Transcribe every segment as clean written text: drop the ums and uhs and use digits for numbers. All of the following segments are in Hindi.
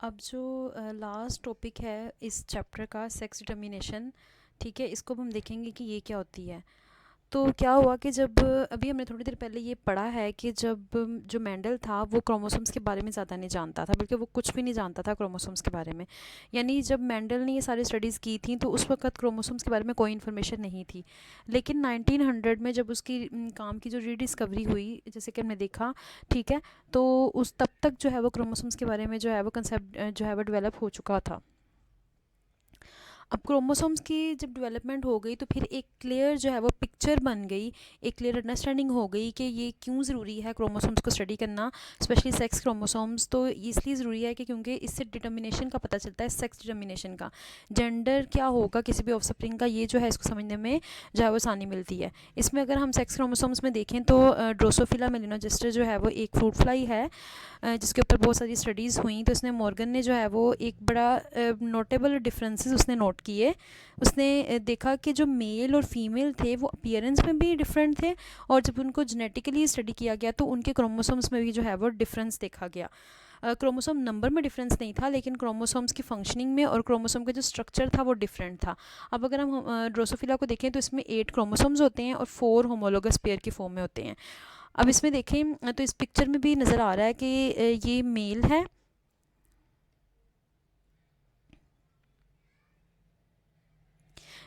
अब जो लास्ट टॉपिक है इस चैप्टर का सेक्स डिटर्मिनेशन, ठीक है, इसको अब हम देखेंगे कि ये क्या होती है। तो क्या हुआ कि जब अभी हमने थोड़ी देर पहले ये पढ़ा है कि जब जो मेंडल था वो क्रोमोसोम्स के बारे में ज़्यादा नहीं जानता था, बल्कि वो कुछ भी नहीं जानता था क्रोमोसोम्स के बारे में। यानी जब मेंडल ने ये सारी स्टडीज़ की थी तो उस वक्त क्रोमोसोम्स के बारे में कोई इन्फॉर्मेशन नहीं थी। लेकिन 1900 में जब उसकी काम की जो रीडिस्कवरी हुई, जैसे कि हमने देखा, ठीक है, तो उस तब तक जो है वो क्रोमोसोम्स के बारे में जो है वो कंसेप्ट जो है वो डेवलप हो चुका था। अब क्रोमोसोम्स की जब डेवलपमेंट हो गई तो फिर एक क्लियर जो है वो पिक्चर बन गई, एक क्लियर अंडरस्टैंडिंग हो गई कि ये क्यों ज़रूरी है क्रोमोसोम्स को स्टडी करना, स्पेशली सेक्स क्रोमोसोम्स। तो इसलिए ज़रूरी है कि क्योंकि इससे डिटर्मिनेशन का पता चलता है, सेक्स डिटर्मिनेशन का, जेंडर क्या होगा किसी भी ऑफस्प्रिंग का, ये जो है इसको समझने में जो है वो आसानी मिलती है। इसमें अगर हम सेक्स क्रोमोसोम्स में देखें तो ड्रोसोफिला मेलिनोजेस्टर जो है वो एक फ्रूट फ्लाई है, जिसके ऊपर बहुत सारी स्टडीज़ हुई। तो इसने मॉर्गन ने जो है वो एक बड़ा नोटेबल डिफरेंसेस उसने नोट किए। उसने देखा कि जो मेल और फीमेल थे वो अपीयरेंस में भी डिफरेंट थे, और जब उनको जेनेटिकली स्टडी किया गया तो उनके क्रोमोसोम्स में भी जो है वो डिफरेंस देखा गया। क्रोमोसोम नंबर में डिफरेंस नहीं था, लेकिन क्रोमोसोम्स की फंक्शनिंग में और क्रोमोसोम का जो स्ट्रक्चर था वो डिफरेंट था। अब अगर हम ड्रोसोफिला को देखें तो इसमें 8 क्रोमोसोम्स होते हैं और 4 होमोलोगस पेयर की फॉर्म में होते हैं। अब इसमें देखें तो इस पिक्चर में भी नज़र आ रहा है कि ये मेल है,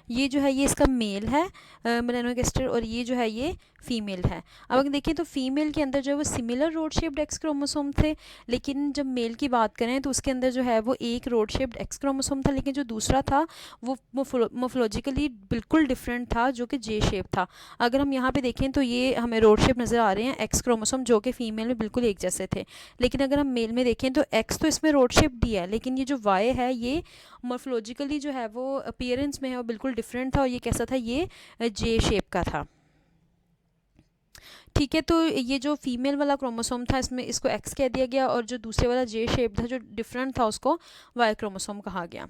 ये जो है ये इसका मेल है मेलानोगास्टर, और ये जो है ये फीमेल है। अब अगर देखें तो फीमेल के अंदर जो है वो similar road shaped x chromosome थे, लेकिन जब मेल की बात करें तो उसके अंदर जो है वो एक रोड शेप्ड एक्स क्रोमोसोम था, लेकिन जो दूसरा था वो मोफोलॉजिकली बिल्कुल डिफरेंट था, जो कि जे शेप था। अगर हम यहाँ पे देखें तो ये हमें रोड शेप नज़र आ रहे हैं एक्स क्रोमोसोम, जो कि फीमेल में बिल्कुल एक जैसे थे। लेकिन अगर हम मेल में देखें तो एक्स तो इसमें रोड शेप भी है, लेकिन ये जो वाई है ये मॉर्फोलॉजिकली जो है वो अपीयरेंस में है वो बिल्कुल डिफरेंट था, और ये कैसा था, ये जे शेप का था। ठीक है, तो ये जो फीमेल वाला क्रोमोसोम था इसमें इसको एक्स कह दिया गया, और जो दूसरे वाला जे शेप था जो डिफरेंट था उसको वाई क्रोमोसोम कहा गया।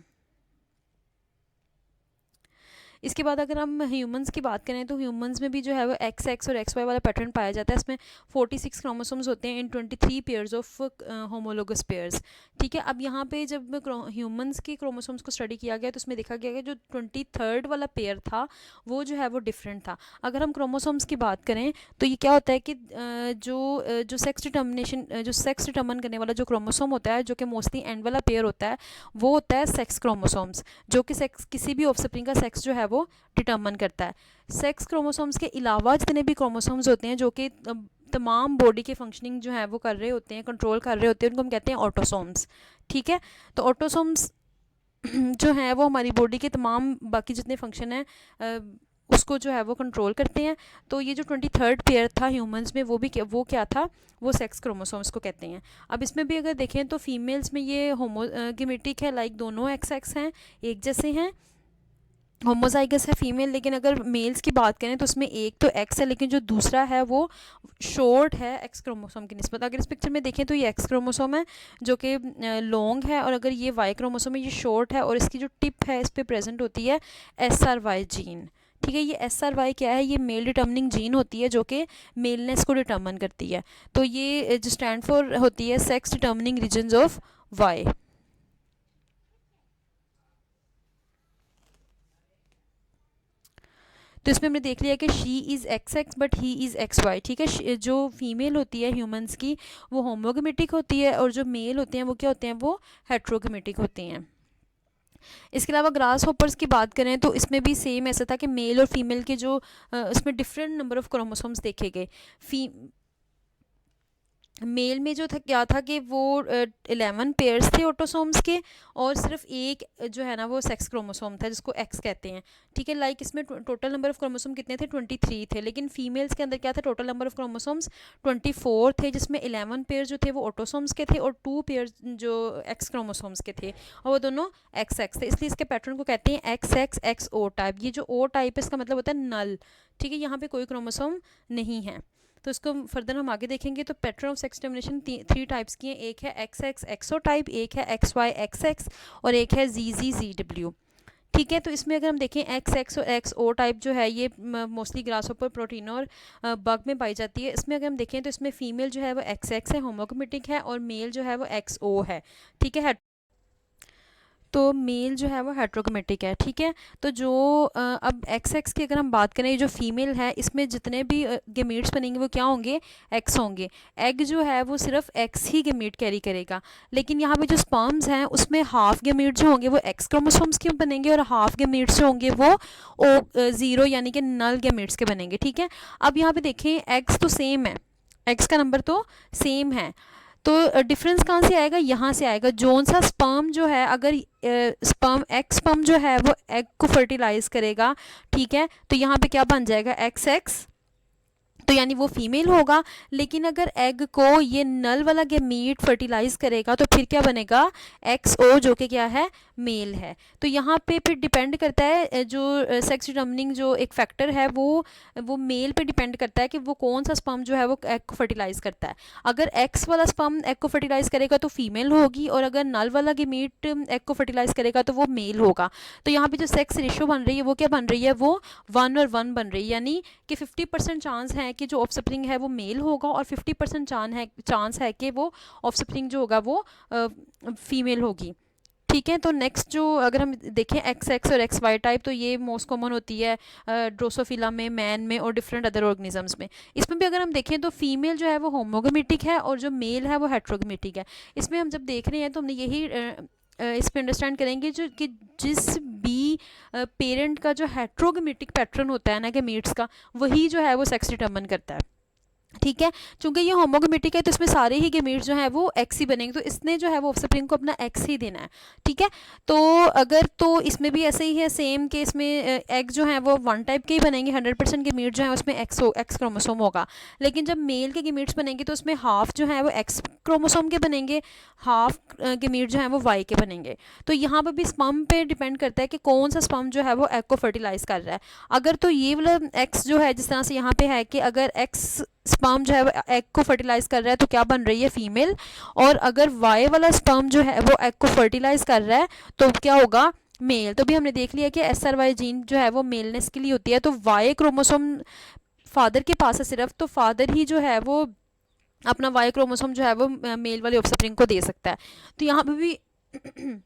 इसके बाद अगर हम ह्यूमंस की बात करें तो ह्यूमंस में भी जो है वो एक्स एक्स और एक्स वाई वाला पैटर्न पाया जाता है। इसमें 46 क्रोमोसोम्स होते हैं इन 23 पेयर्स ऑफ होमोलोगस पेयर्स। ठीक है, अब यहाँ पे जब ह्यूमंस की क्रोमोसोम्स को स्टडी किया गया तो उसमें देखा गया कि जो 23rd वाला पेयर था वो जो है वो डिफरेंट था। अगर हम क्रोमोसोम्स की बात करें तो ये क्या होता है कि जो सेक्स डिटर्मिनेशन जो सेक्स डिटर्मन करने वाला जो क्रोमोसोम होता है, जो कि मोस्टली एंड वाला पेयर होता है, वो होता है सेक्स क्रोमोसोम्स, जो कि सेक्स किसी भी ऑफस्प्रिंग का सेक्स जो है वो डिटर्मन करता है। सेक्स क्रोमोसोम्स के अलावा जितने भी क्रोमोसोम्स होते हैं जो कि तमाम बॉडी के फंक्शनिंग जो है वो कर रहे होते हैं, कंट्रोल कर रहे होते हैं, उनको हम कहते हैं ऑटोसोम्स। ठीक है, तो ऑटोसोम्स जो है वो हमारी बॉडी के तमाम बाकी जितने फंक्शन हैं उसको जो है वो कंट्रोल करते हैं। तो ये जो 23rd पेयर था ह्यूमंस में वो क्या था, वो सेक्स क्रोमोसोम्स को कहते हैं। अब इसमें भी अगर देखें तो फीमेल्स में ये होमोगेमेटिक है, लाइक दोनों एक्स एक्स हैं, एक जैसे हैं, होमोजाइगस है फीमेल। लेकिन अगर मेल्स की बात करें तो उसमें एक तो एक्स है, लेकिन जो दूसरा है वो शॉर्ट है एक्स क्रोमोसोम की निस्बत। अगर इस पिक्चर में देखें तो ये एक्स क्रोमोसोम है जो कि लॉन्ग है, और अगर ये वाई क्रोमोसोम है ये शॉर्ट है, और इसकी जो टिप है इस पर प्रेजेंट होती है SRY जीन। ठीक है, ये SRY क्या है, ये मेल डिटर्मिनिंग जीन होती है जो कि मेलनेस को डिटर्मन करती है। तो ये जो स्टैंड फॉर होती है sex determining regions of Y. तो इसमें हमने देख लिया कि she is X X but he is X Y. ठीक है, जो फीमेल होती है ह्यूमंस की वो होमोगेमेटिक होती है, और जो मेल होते हैं वो क्या होते हैं, वो हेट्रोगेमेटिक होते हैं। इसके अलावा ग्रास होपर्स की बात करें तो इसमें भी सेम ऐसा था कि मेल और फीमेल के जो इसमें डिफरेंट नंबर ऑफ क्रोमोसोम्स देखे गए। फी मेल में जो था क्या था कि वो 11 पेयर्स थे ऑटोसोम्स के, और सिर्फ एक जो है ना वो सेक्स क्रोमोसोम था जिसको एक्स कहते हैं। ठीक है, लाइक इसमें टोटल नंबर ऑफ क्रोमोसोम कितने थे, 23 थे, लेकिन फीमेल्स के अंदर क्या था, टोटल नंबर ऑफ क्रोमोसोम्स 24 थे, जिसमें 11 पेयर जो थे वो ऑटोसोम्स के थे, और 2 पेयर जो एक्स क्रोमोसोम्स के थे, और वो दोनों एक्स एक्स थे। इसलिए इसके पैटर्न को कहते हैं एक्स एक्स एक्स ओ टाइप। ये जो ओ टाइप है इसका मतलब होता है नल। ठीक है, यहाँ पे कोई क्रोमोसोम नहीं है। तो इसको फर्दर हम आगे देखेंगे। तो pattern of sex determination 3 types की हैं, एक है एक्स एक्स एक्सो टाइप, एक है एक्स वाई एक्स एक्स, और एक है जी जी जी डब्ल्यू। ठीक है, तो इसमें अगर हम देखें एक्स एक्स और एक्स ओ टाइप जो है ये मोस्टली ग्रास ऊपर प्रोटीन और बग में पाई जाती है। इसमें अगर हम देखें तो इसमें फीमेल जो है वो एक्स एक्स है, होमोगेमेटिक है, और मेल जो है वो एक्स ओ है। ठीक है, तो मेल जो है वो हेट्रोक्रोमेटिक है, ठीक है। तो जो अब एक्स एक्स की अगर हम बात करें, जो फीमेल है इसमें जितने भी गेमीट्स बनेंगे वो क्या होंगे, एक्स होंगे। एग जो है वो सिर्फ एक्स ही गेमीट कैरी करेगा, लेकिन यहाँ पे जो स्पर्म्स हैं उसमें हाफ गेमीट जो होंगे वो एक्स क्रोमोसोम्स के बनेंगे और हाफ गेमीट्स जो होंगे वो ओ ज़ीरो यानी कि नल गेमीट्स के बनेंगे, ठीक है। अब यहाँ पे देखें एक्स तो सेम है, एक्स का नंबर तो सेम है, तो डिफरेंस कहाँ से आएगा, यहाँ से आएगा। जोन सा स्पर्म जो है, अगर स्पर्म एक्स स्पर्म जो है वो एग को फर्टिलाइज करेगा, ठीक है, तो यहाँ पे क्या बन जाएगा, एक्स एक्स, तो यानी वो फीमेल होगा। लेकिन अगर एग को ये नल वाला गेमीट फर्टिलाइज करेगा तो फिर क्या बनेगा, एक्स ओ, जो कि क्या है, मेल है। तो यहाँ पे फिर डिपेंड करता है, जो सेक्स डिटर्मिनिंग जो एक फैक्टर है वो मेल पे डिपेंड करता है कि वो कौन सा स्पर्म जो है वो एग को फर्टिलाइज करता है। अगर एक्स वाला स्पर्म एग को फर्टिलाइज करेगा तो फीमेल होगी, और अगर नल वाला गेमीट एग को फर्टिलाइज करेगा तो वो मेल होगा। तो यहाँ पे जो सेक्स रेशियो बन रही है वो क्या बन रही है, वो 1 और 1 बन रही है, यानी कि 50% चांस है कि जो ऑफस्प्रिंग है वो मेल होगा और 50% चांस है कि वो ऑफस्प्रिंग जो होगा वो फीमेल होगी, ठीक है। तो नेक्स्ट जो अगर हम देखें एक्स एक्स और एक्स वाई टाइप, तो ये मोस्ट कॉमन होती है ड्रोसोफिला में, मैन में और डिफरेंट अदर ऑर्गेनिजम्स में। इसमें भी अगर हम देखें तो फीमेल जो है वो होमोगेमेटिक है और जो मेल है वो हेट्रोगेमेटिक है। इसमें हम जब देख रहे हैं तो हमने यही इसमें अंडरस्टैंड करेंगे जो कि जिस भी पेरेंट का जो हेट्रोगेमेटिक पैटर्न होता है ना गेमीट्स का, वही जो है वो सेक्स डिटर्मिन करता है, ठीक है। चूंकि ये होमोगेमेटिक है तो इसमें सारे ही गेमीट्स जो है वो एक्स ही बनेंगे, तो इसने जो है वो ऑफस्प्रिंग को अपना एक्स ही देना है, ठीक है। तो अगर तो इसमें भी ऐसे ही है सेम कि इसमें एग जो है वो वन टाइप के ही बनेंगे, 100% गेमीट जो है उसमें एक्स क्रोमोसोम होगा। लेकिन जब मेल के गेमीट्स बनेंगे तो उसमें हाफ जो है वो एक्स क्रोमोसोम के बनेंगे, हाफ गेमीट जो है वो वाई के बनेंगे। तो यहाँ पर भी स्पर्म पे डिपेंड करता है कि कौन सा स्पर्म जो है वो एग को फर्टिलाइज कर रहा है। अगर तो ये वाला एक्स जो है, जिस तरह से यहाँ पे है कि अगर एक्स स्पर्म जो है वो एग को फर्टिलाइज कर रहा है तो क्या बन रही है, फीमेल। और अगर वाई वाला स्पर्म जो है वो एग को फर्टिलाइज कर रहा है तो क्या होगा, मेल। तो भी हमने देख लिया कि SRY जीन जो है वो मेलनेस के लिए होती है। तो वाई क्रोमोसोम फादर के पास है सिर्फ, तो फादर ही जो है वो अपना वाई क्रोमोसोम जो है वो मेल वाले ऑफस्प्रिंग को दे सकता है। तो यहाँ पे भी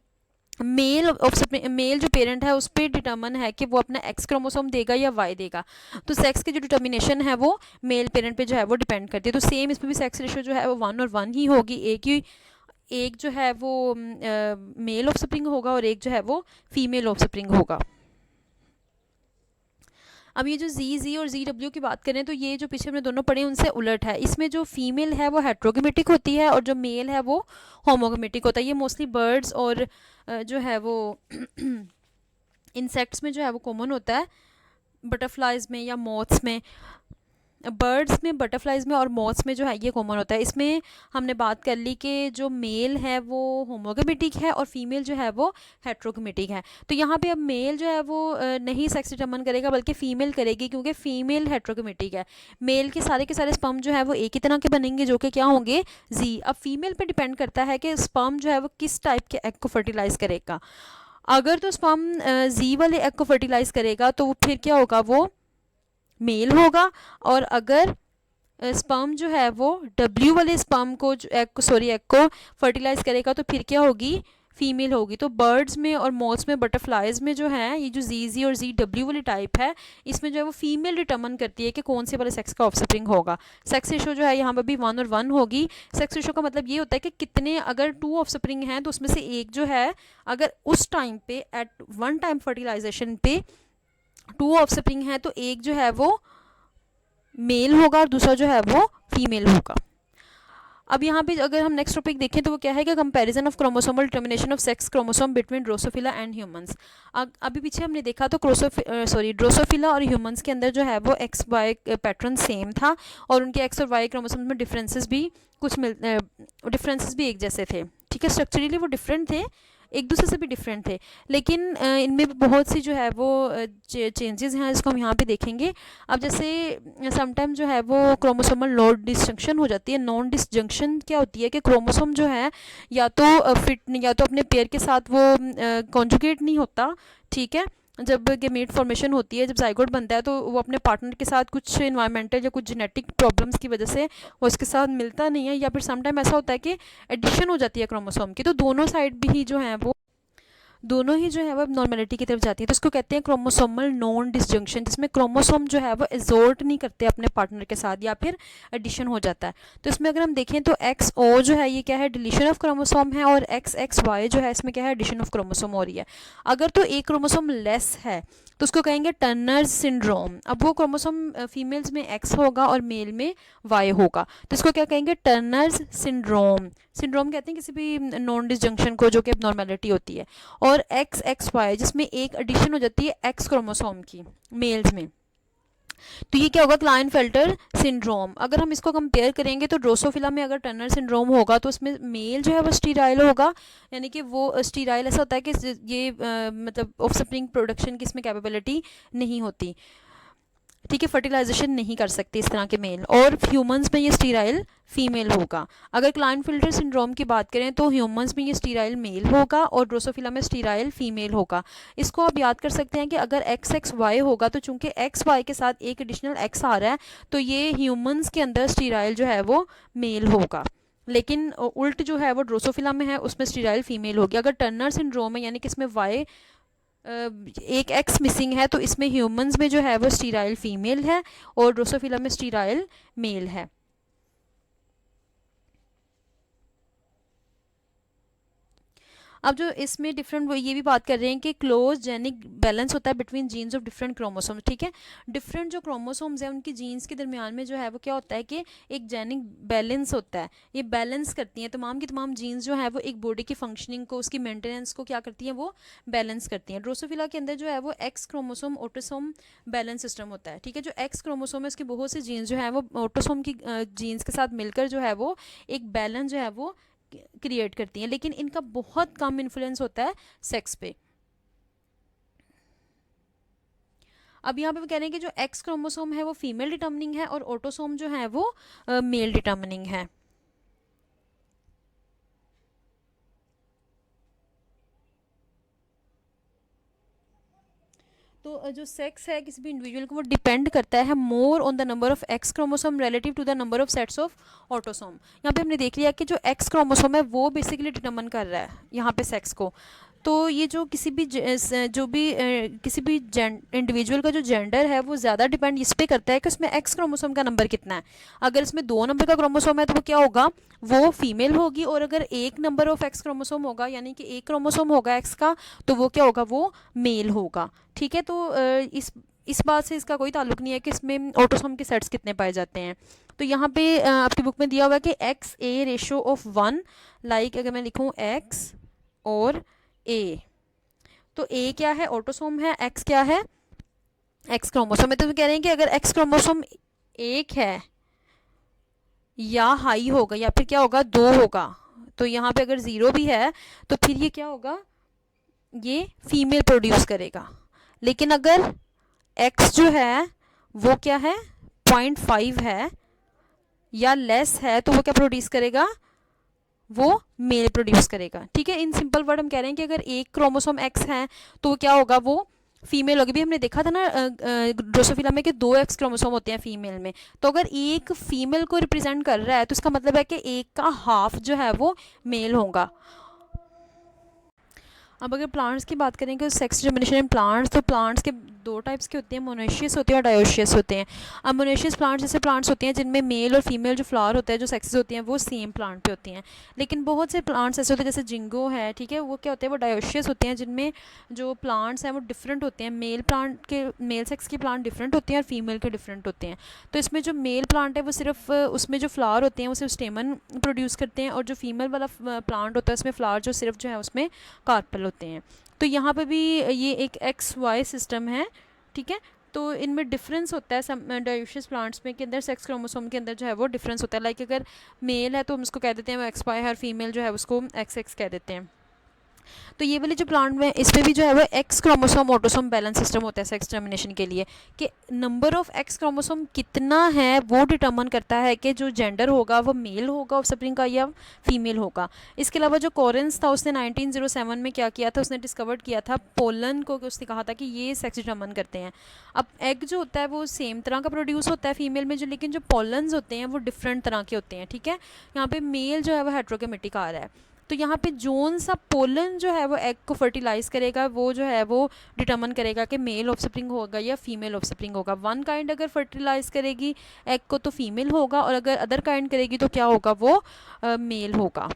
मेल जो पेरेंट है उस पर डिटर्मन है कि वो अपना एक्स क्रोमोसोम देगा या वाई देगा। तो सेक्स की जो डिटर्मिनेशन है वो मेल पेरेंट पे जो है वो डिपेंड करती है। तो सेम इसमें भी सेक्स रेशियो जो है वो 1 और 1 ही होगी, एक जो है वो मेल ऑफस्प्रिंग होगा और एक जो है वो फीमेल ऑफस्प्रिंग होगा। अब ये जो जी और ZW की बात करें तो ये जो पीछे हमने दोनों पढ़े उनसे उलट है। इसमें जो फीमेल है वो हेट्रोगेमेटिक होती है और जो मेल है वो होमोगेमेटिक होता है। ये मोस्टली बर्ड्स और जो है वो इंसेक्ट्स में जो है वो कॉमन होता है, बटरफ्लाइज में या मॉथ्स में। बर्ड्स में, बटरफ्लाइज में और मॉथ्स में जो है ये कॉमन होता है। इसमें हमने बात कर ली कि जो मेल है वो होमोगेमेटिक है और फीमेल जो है वो हेट्रोगेमेटिक है। तो यहाँ पे अब मेल जो है वो नहीं सेक्स डिटर्मिन करेगा बल्कि फीमेल करेगी, क्योंकि फीमेल हेट्रोगेमेटिक है। मेल के सारे स्पर्म जो है वो एक ही तरह के बनेंगे जो कि क्या होंगे, जी। अब फीमेल पे डिपेंड करता है कि स्पर्म जो है वो किस टाइप के एग को फर्टिलाइज करेगा। अगर तो स्पर्म जी वाले एग को फर्टिलाइज करेगा तो फिर क्या होगा, वो मेल होगा। और अगर स्पर्म जो है वो डब्ल्यू वाले स्पर्म को एग को फर्टिलाइज करेगा तो फिर क्या होगी, फीमेल होगी। तो बर्ड्स में और मॉथ्स में, बटरफ्लाइज में जो है ये जो जी और ZW वाली टाइप है, इसमें जो है वो फीमेल डिटर्मिन करती है कि कौन से वाले सेक्स का ऑफस्प्रिंग होगा। सेक्स रेशो जो है यहाँ पर भी 1 और 1 होगी। सेक्स रेशो का मतलब ये होता है कि कितने, अगर 2 ऑफस्प्रिंग हैं तो उसमें से एक जो है, अगर उस टाइम पे एट वन टाइम फर्टिलाइजेशन पे 2 ऑफस्प्रिंग है तो एक जो है वो मेल होगा और दूसरा जो है वो फीमेल होगा। अब यहाँ पे अगर हम नेक्स्ट टॉपिक देखें तो वो क्या है कि comparison of chromosomal determination of sex chromosome between Drosophila and humans. अभी पीछे हमने देखा तो ड्रोसोफिला और ह्यूमंस के अंदर जो है वो एक्स वाई पैटर्न सेम था और उनके एक्स और वाई क्रोमोसोम में डिफरेंसेस भी एक जैसे थे, ठीक है। स्ट्रक्चरली वो डिफरेंट थे, एक दूसरे से भी डिफरेंट थे, लेकिन इनमें भी बहुत सी जो है वो चेंजेस हैं, इसको हम यहाँ पे देखेंगे। अब जैसे समटाइम जो है वो क्रोमोसोमल नॉन डिसजंक्शन हो जाती है। नॉन डिसजंक्शन क्या होती है कि क्रोमोसोम जो है या तो या तो अपने पेयर के साथ वो कॉन्जुगेट नहीं होता, ठीक है। जब गेमेट फॉर्मेशन होती है, जब जाइगोट बनता है तो वो अपने पार्टनर के साथ कुछ इन्वायरमेंटल या कुछ जेनेटिक प्रॉब्लम्स की वजह से वो उसके साथ मिलता नहीं है, या फिर समटाइम ऐसा होता है कि एडिशन हो जाती है क्रोमोसोम की। तो दोनों साइड भी ही जो है वो दोनों ही जो है वो नॉर्मेलिटी की तरफ जाती है, तो इसको कहते हैं क्रोमोसोमल नॉन डिसजंक्शन, जिसमें क्रोमोसोम जो है वो एजोर्ट नहीं करते अपने पार्टनर के साथ या फिर एडिशन हो जाता है। तो इसमें अगर हम देखें तो एक्स ओ जो है ये क्या है, डिलीशन ऑफ क्रोमोसोम है, और एक्स एक्स वाई जो है इसमें क्या है, एडिशन ऑफ क्रोमोसोम हो रही है। अगर तो एक क्रोमोसोम लेस है तो उसको कहेंगे टर्नर्स सिंड्रोम। अब वो क्रोमोसोम फीमेल्स में एक्स होगा और मेल में वाई होगा, तो इसको क्या कहेंगे, टर्नर्स सिंड्रोम। सिंड्रोम कहते हैं किसी भी नॉन डिसजंक्शन को जो कि एबनॉर्मेलिटी होती है। और एक्स एक्स वाई जिसमें एक एडिशन हो जाती है एक्स क्रोमोसोम की मेल्स में, तो ये क्या होगा, क्लाइनफेल्टर सिंड्रोम। अगर हम इसको कंपेयर करेंगे तो ड्रोसोफिला में अगर टर्नर सिंड्रोम होगा तो उसमें मेल जो है वो स्टीराइल होगा, यानी कि वो स्टीराइल ऐसा होता है कि ये मतलब ऑफस्प्रिंग प्रोडक्शन की इसमें कैपेबिलिटी नहीं होती, ठीक है, फर्टिलाइजेशन नहीं कर सकते इस तरह के मेल। और ह्यूमंस में ये स्टीराइल फीमेल होगा। अगर क्लाइनफिल्टर सिंड्रोम की बात करें तो ह्यूमंस में ये स्टीराइल मेल होगा और ड्रोसोफिला में स्टीराइल फीमेल होगा। इसको आप याद कर सकते हैं कि अगर एक्स एक्स वाई होगा तो चूंकि एक्स वाई के साथ एक एडिशनल एक्स आ रहा है तो ये ह्यूमंस के अंदर स्टीराइल जो है वो मेल होगा, लेकिन उल्ट जो है वो ड्रोसोफिला में है उसमें स्टीराइल फीमेल होगी। अगर टर्नर सिंड्रोम है यानी कि इसमें वाई एक एक्स मिसिंग है तो इसमें ह्यूमंस में जो है वो स्टीराइल फीमेल है और ड्रोसोफिला में स्टीराइल मेल है। अब जो इसमें डिफरेंट वो ये भी बात कर रहे हैं कि क्लोज जेनिक बैलेंस होता है between jeans of different chromosomes, ठीक है। डिफरेंट जो क्रोमोसोम्स हैं उनकी जीन्स के दरमियान में जो है वो क्या होता है कि एक जेनिक बैलेंस होता है, ये बैलेंस करती हैं तमाम की तमाम जीन्स जो है वो एक बॉडी की फंक्शनिंग को, उसकी मेंटेनेंस को क्या करती हैं, वो बैलेंस करती हैं। ड्रोसोफिला के अंदर जो है वो X chromosome autosome balance system होता है, ठीक है। जो एक्स क्रोमोसोम है उसकी बहुत सी जीन्स जो है वो ऑटोसोम की जीन्स के साथ मिलकर जो है वो एक बैलेंस जो है वो क्रिएट करती हैं, लेकिन इनका बहुत कम इन्फ्लुएंस होता है सेक्स पे। अब यहाँ पे वो कह रहे हैं कि जो एक्स क्रोमोसोम है वो फीमेल डिटर्मिनिंग है और ऑटोसोम जो है वो मेल डिटर्मिनिंग है। तो जो सेक्स है किसी भी इंडिविजुअल को वो डिपेंड करता है more on the number of X chromosome relative to the number of sets of autosome. यहाँ पे हमने देख लिया कि जो एक्स क्रोमोसोम है वो बेसिकली डिटर्मन कर रहा है यहाँ पे सेक्स को। तो ये जो किसी भी किसी भी इंडिविजुअल का जो जेंडर है वो ज़्यादा डिपेंड इस पे करता है कि उसमें एक्स क्रोमोसोम का नंबर कितना है। अगर इसमें 2 नंबर का क्रोमोसोम है तो वो क्या होगा, वो फीमेल होगी, और अगर एक नंबर ऑफ एक्स क्रोमोसोम होगा यानी कि एक क्रोमोसोम होगा एक्स का तो वो क्या होगा, वो मेल होगा, ठीक है। तो इस बात से इसका कोई ताल्लुक नहीं है कि इसमें ऑटोसोम के सेट्स कितने पाए जाते हैं। तो यहाँ पे आपकी बुक में दिया हुआ है कि x A ratio of 1, like अगर मैं लिखूँ एक्स और ए, तो ए क्या है, ऑटोसोम है, एक्स क्या है, एक्स क्रोमोसोम है। तो कह रहे हैं कि अगर एक्स क्रोमोसोम 1 है या हाई होगा या फिर क्या होगा 2 होगा, तो यहाँ पे अगर 0 भी है तो फिर ये क्या होगा, ये फीमेल प्रोड्यूस करेगा। लेकिन अगर एक्स जो है वो क्या है 0.5 है या लेस है तो वो क्या प्रोड्यूस करेगा, वो मेल प्रोड्यूस करेगा, ठीक है। इन सिंपल वर्ड हम कह रहे हैं कि अगर एक क्रोमोसोम एक्स है तो क्या होगा, वो फीमेल होगी। भी हमने देखा था ना ड्रोसोफिला में कि 2 एक्स क्रोमोसोम होते हैं फीमेल में, तो अगर एक फीमेल को रिप्रेजेंट कर रहा है तो इसका मतलब है कि एक का हाफ जो है वो मेल होगा। अब अगर प्लांट्स की बात करें कि सेक्स डिटर्मिनेशन इन प्लांट्स, तो प्लांट्स के 2 टाइप्स के होते हैं, मोनोशियस होते हैं और डायोशियस होते हैं। अब मोनोशियस प्लांट्स जैसे प्लांट्स होते हैं जिनमें मेल और फीमेल जो फ्लावर होता है, जो सेक्सेस होती हैं वो सेम प्लांट पे होती हैं। लेकिन बहुत से प्लांट्स ऐसे होते हैं जैसे जिंगो है, ठीक है, वो क्या होते हैं, वो डायोशियस होते हैं जिनमें जो प्लांट्स हैं वो डिफरेंट होते हैं। मेल प्लांट के, मेल सेक्स के प्लांट डिफरेंट होते हैं और फीमेल के डिफरेंट होते हैं। तो इसमें जो मेल प्लांट है वो सिर्फ उसमें जो फ्लावर होते हैं वो सिर्फ स्टेमन प्रोड्यूस करते हैं, और जो फीमेल वाला प्लांट होता है उसमें फ्लावर जो सिर्फ जो है उसमें कार्पल होते हैं। तो यहाँ पे भी ये एक एक्स वाई सिस्टम है, ठीक है। तो इनमें डिफरेंस होता है डायोशियस प्लांट्स में के अंदर सेक्स क्रोमोसोम के अंदर जो है वो डिफरेंस होता है। लाइक अगर मेल है तो हम उसको कह देते हैं वो एक्स वाई है, और फीमेल जो है उसको एक्स एक्स कह देते हैं। तो ये वाले जो प्लांट में इसमें भी जो है वो X chromosome autosome balance system होता है सेक्स टर्मिनेशन के लिए, कि नंबर ऑफ एक्स क्रोमोसोम कितना है वो डिटर्मन करता है कि जो जेंडर होगा वो मेल होगा ऑफस्प्रिंग का या फीमेल होगा। इसके अलावा जो कॉरेंस था उसने 1907 में क्या किया था, उसने डिस्कवर किया था पोलन को, उसने कहा था कि ये सेक्स डिटर्मन करते हैं। अब एग जो होता है वो सेम तरह का प्रोड्यूस होता है फीमेल में, जो लेकिन जो पोलन्स होते हैं वो डिफरेंट तरह के होते हैं, ठीक है। यहाँ पे मेल जो है वो हेट्रोगेमेटिक आ रहा है। तो यहाँ पे जोन सा पोलन जो है वो एग को फर्टिलाइज करेगा, वो जो है वो डिटर्मन करेगा कि मेल ऑफ स्प्रिंग होगा या फीमेल ऑफ स्प्रिंग होगा। वन काइंड अगर फर्टिलाइज करेगी एग को तो फीमेल होगा, और अगर अदर काइंड करेगी तो क्या होगा, वो मेल होगा।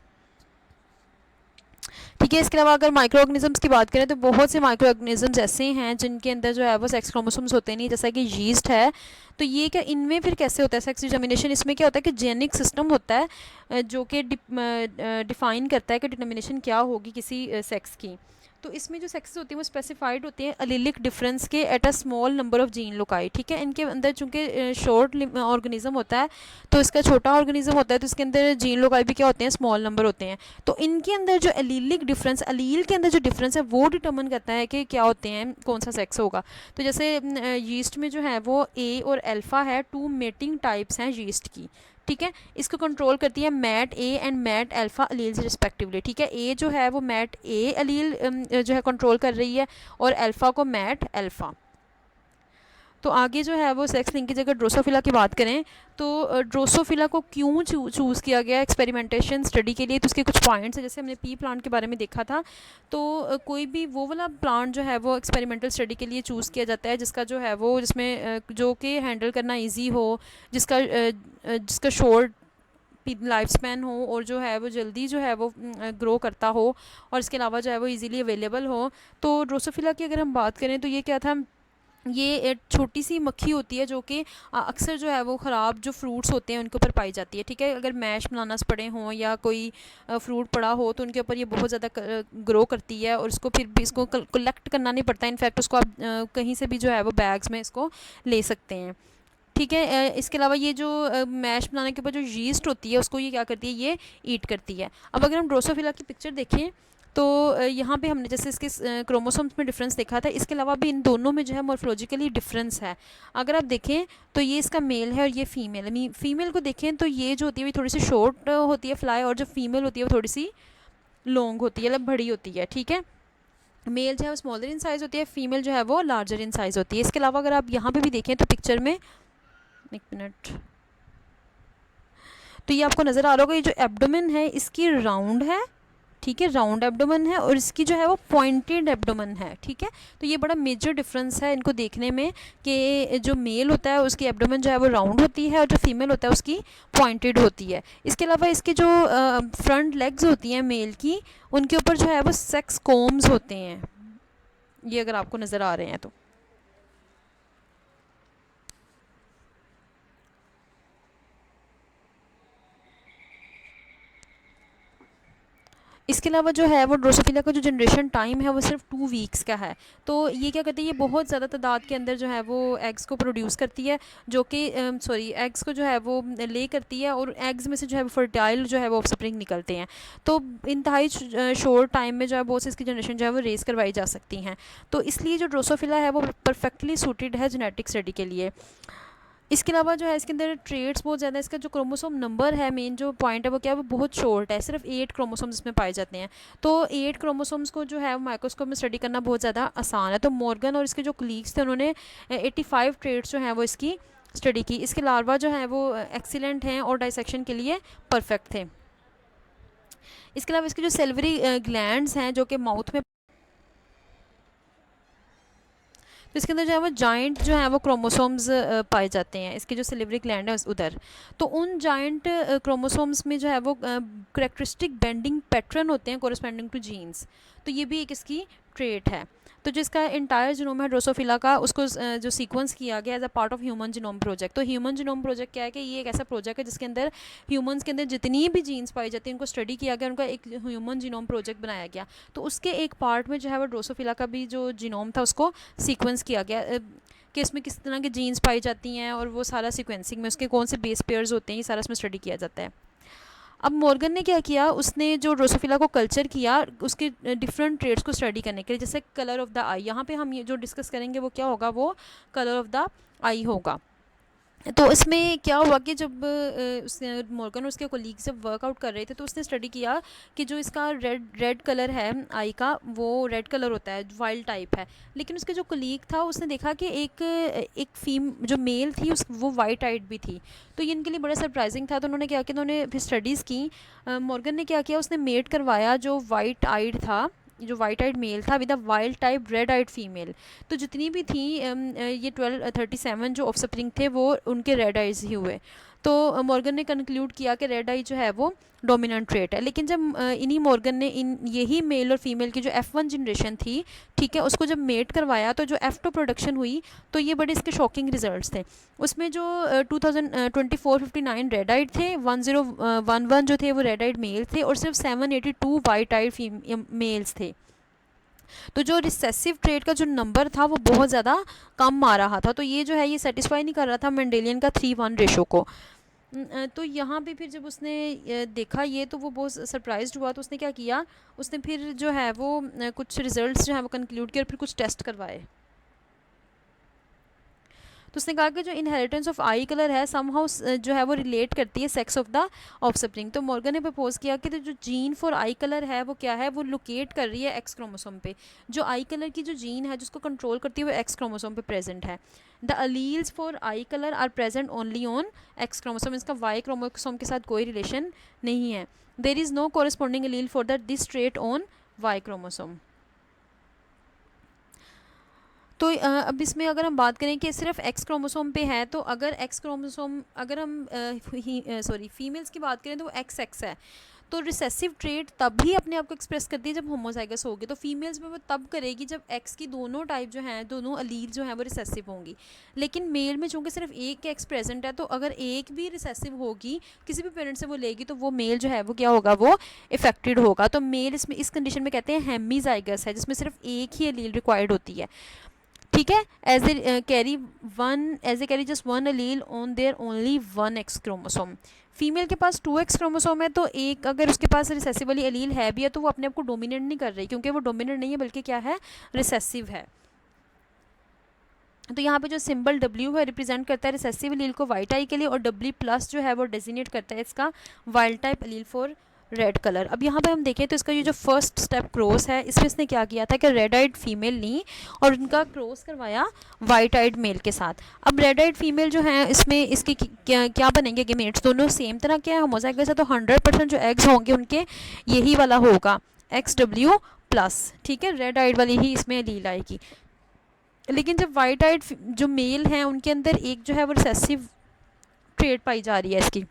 ठीक है। इसके अलावा अगर माइक्रो ऑर्गेनिजम्स की बात करें तो बहुत से माइक्रो ऑर्गेनिजम्स ऐसे हैं जिनके अंदर जो है वो सेक्स क्रोमोसोम्स होते नहीं, जैसा कि यीस्ट है। तो ये क्या, इनमें फिर कैसे होता है सेक्स डिटर्मिनेशन? इसमें क्या होता है कि जेनिक सिस्टम होता है जो कि डिफाइन करता है कि डिटर्मिनेशन क्या होगी किसी सेक्स की। तो इसमें जो सेक्सेस होती हैं वो स्पेसिफाइड होती हैं अलीलिक डिफरेंस के at a small number of gene loci. ठीक है। इनके अंदर चूंकि शॉर्ट ऑर्गेनिज्म होता है, तो इसका छोटा ऑर्गेनिज्म होता है, तो इसके अंदर जीन लोकाई भी क्या होते हैं, स्मॉल नंबर होते हैं। तो इनके अंदर जो एलीलिक डिफरेंस, अलील के अंदर जो डिफरेंस है वो डिटर्मन करता है कि क्या होते हैं, कौन सा सेक्स होगा। तो जैसे यीस्ट में जो है वो ए और अल्फ़ा है, 2 मेटिंग टाइप्स हैं यीस्ट की। ठीक है। इसको कंट्रोल करती है MAT A and MAT alpha alleles respectively. ठीक है। ए जो है वो मैट ए अलील जो है कंट्रोल कर रही है, और अल्फ़ा को मैट अल्फ़ा। तो आगे जो है वो सेक्स लिंकेज, अगर ड्रोसोफिला की बात करें तो ड्रोसोफिला को क्यों चूज़ किया गया एक्सपेरिमेंटेशन स्टडी के लिए, तो उसके कुछ पॉइंट्स हैं। जैसे हमने पी प्लांट के बारे में देखा था, तो कोई भी वो वाला प्लांट जो है वो एक्सपेरिमेंटल स्टडी के लिए चूज़ किया जाता है जिसका जो है वो, जिसमें जो कि हैंडल करना ईजी हो, जिसका शॉर्ट लाइफ स्पैन हो, और जो है वो जल्दी जो है वो ग्रो करता हो, और इसके अलावा जो है वो इजीली अवेलेबल हो। तो ड्रोसोफिला की अगर हम बात करें तो ये क्या था, ये एक छोटी सी मक्खी होती है जो कि अक्सर जो है वो ख़राब जो फ्रूट्स होते हैं उनके ऊपर पाई जाती है। ठीक है। अगर मैश बनानास पड़े हों या कोई फ्रूट पड़ा हो तो उनके ऊपर ये बहुत ज़्यादा ग्रो करती है, और इसको फिर भी इसको कलेक्ट करना नहीं पड़ता। इनफैक्ट उसको आप कहीं से भी जो है वो बैग्स में इसको ले सकते हैं। ठीक है। इसके अलावा ये जो मैश बनाने के ऊपर जो यीस्ट होती है उसको ये क्या करती है, ये ईट करती है। अब अगर हम ड्रोसोफिला की पिक्चर देखें तो यहाँ पे हमने जैसे इसके क्रोमोसोम्स में डिफरेंस देखा था, इसके अलावा भी इन दोनों में जो है मॉर्फोलॉजिकली डिफरेंस है। अगर आप देखें तो ये इसका मेल है और ये फीमेल है। फीमेल को देखें तो ये जो होती है वो थोड़ी सी शॉर्ट होती है फ्लाई, और जो फीमेल होती है वो थोड़ी सी लॉन्ग होती है, मतलब बड़ी होती है। ठीक है। मेल जो है वो स्मॉलर इन साइज़ होती है, फीमेल जो है वो लार्जर इन साइज़ होती है। इसके अलावा अगर आप यहाँ पर भी देखें तो पिक्चर में, एक मिनट, तो ये आपको नज़र आ रहा होगा, ये जो एब्डोमेन है इसकी राउंड है। ठीक है। राउंड एब्डोमेन है, और इसकी जो है वो पॉइंटेड एब्डोमेन है। ठीक है। तो ये बड़ा मेजर डिफरेंस है इनको देखने में, कि जो मेल होता है उसकी एब्डोमेन जो है वो राउंड होती है, और जो फीमेल होता है उसकी पॉइंटेड होती है। इसके अलावा इसके जो फ्रंट लेग्स होती हैं मेल की, उनके ऊपर जो है वो सेक्स कोम्स होते हैं, ये अगर आपको नज़र आ रहे हैं तो। इसके अलावा जो है वो ड्रोसोफिला का जो जनरेशन टाइम है वो सिर्फ 2 वीक्स का है। तो ये क्या करती है, ये बहुत ज़्यादा तादाद के अंदर जो है वो एग्स को प्रोड्यूस करती है, जो कि एग्स को जो है वो ले करती है, और एग्स में से जो है वो फर्टाइल जो है वो ऑफस्प्रिंग निकलते हैं। तो इंतहाई शॉर्ट टाइम में जो है बहुत से इसकी जनरेशन जो है वो रेस करवाई जा सकती हैं। तो इसलिए जो ड्रोसोफिला है वो परफेक्टली सूटेड है जेनेटिक स्टडी के लिए। इसके अलावा जो है इसके अंदर ट्रेड्स बहुत ज़्यादा, इसका जो क्रोमोसोम नंबर है, मेन जो पॉइंट है वो क्या है, वो बहुत शॉर्ट है, सिर्फ 8 क्रोमोसोम्स इसमें पाए जाते हैं। तो 8 क्रोमोसोम्स को जो है वो माइक्रोस्कोप में स्टडी करना बहुत ज़्यादा आसान है। तो मॉर्गन और इसके जो कलीग्स थे उन्होंने 85 ट्रेड्स जो हैं वो इसकी स्टडी की। इसके लार्वा जो हैं वो एक्सीलेंट हैं और डाइसेक्शन के लिए परफेक्ट थे। इसके अलावा इसके जो सेल्वरी ग्लैंड्स हैं जो कि माउथ में, तो इसके अंदर जो है वो जाइंट जो है वो क्रोमोसोम्स पाए जाते हैं, इसके जो सिलिवरी ग्लैंड है उधर। तो उन जाइंट क्रोमोसोम्स में जो है वो करेक्टरिस्टिक बेंडिंग पैटर्न होते हैं कोरिस्पोंडिंग टू जीन्स। तो ये भी एक इसकी ट्रेट है। तो जिसका इंटायर जीनोम है ड्रोसोफिला का, उसको जो सीक्वेंस किया गया as a part of human genome project. तो ह्यूमन जीनोम प्रोजेक्ट क्या है कि ये एक ऐसा प्रोजेक्ट है जिसके अंदर ह्यूमंस के अंदर जितनी भी जीन्स पाई जाती हैं उनको स्टडी किया गया, उनका एक ह्यूमन जीनोम प्रोजेक्ट बनाया गया। तो उसके एक पार्ट में जो है वो ड्रोसोफिला का भी जो जीनोम था उसको सीक्वेंस किया गया, कि इसमें किस तरह की जीन्स पाई जाती हैं, और वो सारा सीक्वेंसिंग में उसके कौन से बेस पेयर्स होते हैं, ये सारा इसमें स्टडी किया जाता है। अब मॉर्गन ने क्या किया, उसने जो ड्रोसोफिला को कल्चर किया उसके डिफरेंट ट्रेड्स को स्टडी करने के लिए, जैसे कलर ऑफ द आई। यहाँ पे हम ये जो डिस्कस करेंगे वो क्या होगा, वो कलर ऑफ द आई होगा। तो इसमें क्या हुआ कि जब उसने मॉर्गन और उसके कोलीग जब वर्कआउट कर रहे थे तो उसने स्टडी किया कि जो इसका रेड रेड कलर है आई का, वो रेड कलर होता है, वाइल्ड टाइप है। लेकिन उसके जो कोलीग था उसने देखा कि एक फीम जो मेल थी उस वो वाइट आइड भी थी। तो ये इनके लिए बड़ा सरप्राइजिंग था। तो उन्होंने क्या किया, उन्होंने फिर स्टडीज़ की। मॉर्गन ने क्या किया, उसने मेट करवाया जो वाइट आइड था, जो वाइट आइड मेल था with a wild type red eyed female. तो जितनी भी थी ये 1237 जो ऑफस्प्रिंग थे वो उनके रेड आइज ही हुए। तो मॉर्गन ने कंक्लूड किया कि रेड आई जो है वो डोमिनेंट ट्रेट है। लेकिन जब इन्हीं मॉर्गन ने इन यही मेल और फीमेल की जो F1 जनरेशन थी, ठीक है, उसको जब मेट करवाया तो जो F2 प्रोडक्शन हुई, तो ये बड़े इसके शॉकिंग रिजल्ट्स थे। उसमें जो 2459 रेड आइड थे, 1011 जो थे वो रेड आइड मेल थे, और सिर्फ 782 वाइट आइड मेल्स थे। तो जो रिसेसिव ट्रेट का जो नंबर था वो बहुत ज़्यादा कम आ रहा था। तो ये जो है ये सेटिस्फाई नहीं कर रहा था मेंडेलियन का 3:1 रेशो को। तो यहाँ पे फिर जब उसने देखा ये, तो वो बहुत सरप्राइज्ड हुआ। तो उसने क्या किया, उसने फिर जो है वो कुछ रिजल्ट्स जो है वो कंक्लूड किया और फिर कुछ टेस्ट करवाए। तो उसने कहा कि जो इनहेरिटेंस ऑफ आई कलर है समहाउ जो है वो रिलेट करती है सेक्स ऑफ द ऑफस्प्रिंग। तो मॉर्गन ने प्रपोज किया कि तो जो जीन फॉर आई कलर है वो क्या है, वो लोकेट कर रही है एक्स क्रोमोसोम पे। जो आई कलर की जो जीन है जिसको कंट्रोल करती है वो एक्स क्रोमोसोम पे प्रेजेंट है। The alleles for eye colour are present only on X chromosome. इसका वाई क्रोमोसोम के साथ कोई रिलेशन नहीं है। There is no corresponding allele for the this trait on Y chromosome. तो अब इसमें अगर हम बात करें कि सिर्फ एक्स क्रोमोसोम पे है, तो अगर एक्स क्रोमोसोम अगर हम फीमेल्स की बात करें तो वो एक्स एक्स है। तो रिसेसिव ट्रेट तब ही अपने आप को एक्सप्रेस करती है जब होमोजाइगस होगी। तो फीमेल्स में वो तब करेगी जब एक्स की दोनों टाइप जो हैं, दोनों अलील जो हैं वो रिसेसिव होंगी। लेकिन मेल में चूंकि सिर्फ एक एक्स प्रेजेंट है, तो अगर एक भी रिसेसिव होगी, किसी भी पेरेंट से वो लेगी, तो वो मेल जो है वो क्या होगा, वो इफेक्टेड होगा। तो मेल इसमें इस कंडीशन में कहते हैं हेमीजाइगस है, जिसमें सिर्फ एक ही अलील रिक्वायर्ड होती है। ठीक है, as a carry just one allele on there only one X chromosome. Female के पास 2x क्रोमोसोम है, तो एक अगर उसके पास रिसेसिव वाली अलील है भी है, तो वो अपने आप को डोमिनेट नहीं कर रही, क्योंकि वो डोमिनेट नहीं है बल्कि क्या है, रिसेसिव है। तो यहाँ पे जो सिंबल W है रिप्रेजेंट करता है रिसेसिव अलील को वाइट आई के लिए, और W+ जो है वो डेजिग्नेट करता है इसका wild type allele for red colour. अब यहाँ पे हम देखें तो इसका ये जो फर्स्ट स्टेप क्रॉस है, इसमें इसने क्या किया था कि रेड आइड फीमेल ली और उनका क्रॉस करवाया वाइट आइड मेल के साथ। अब रेड आइड फीमेल जो है इसमें इसके क्या क्या बनेंगे गेमेट्स, दोनों सेम तरह के हैं, होमोजाइगस है। तो 100% जो एग्स होंगे उनके यही वाला होगा XW+। ठीक है, रेड आइड वाली ही इसमें लील आएगी। लेकिन जब वाइट आइड जो मेल हैं उनके अंदर एक जो है वो रिसेसिव ट्रेट पाई जा रही है इसकी,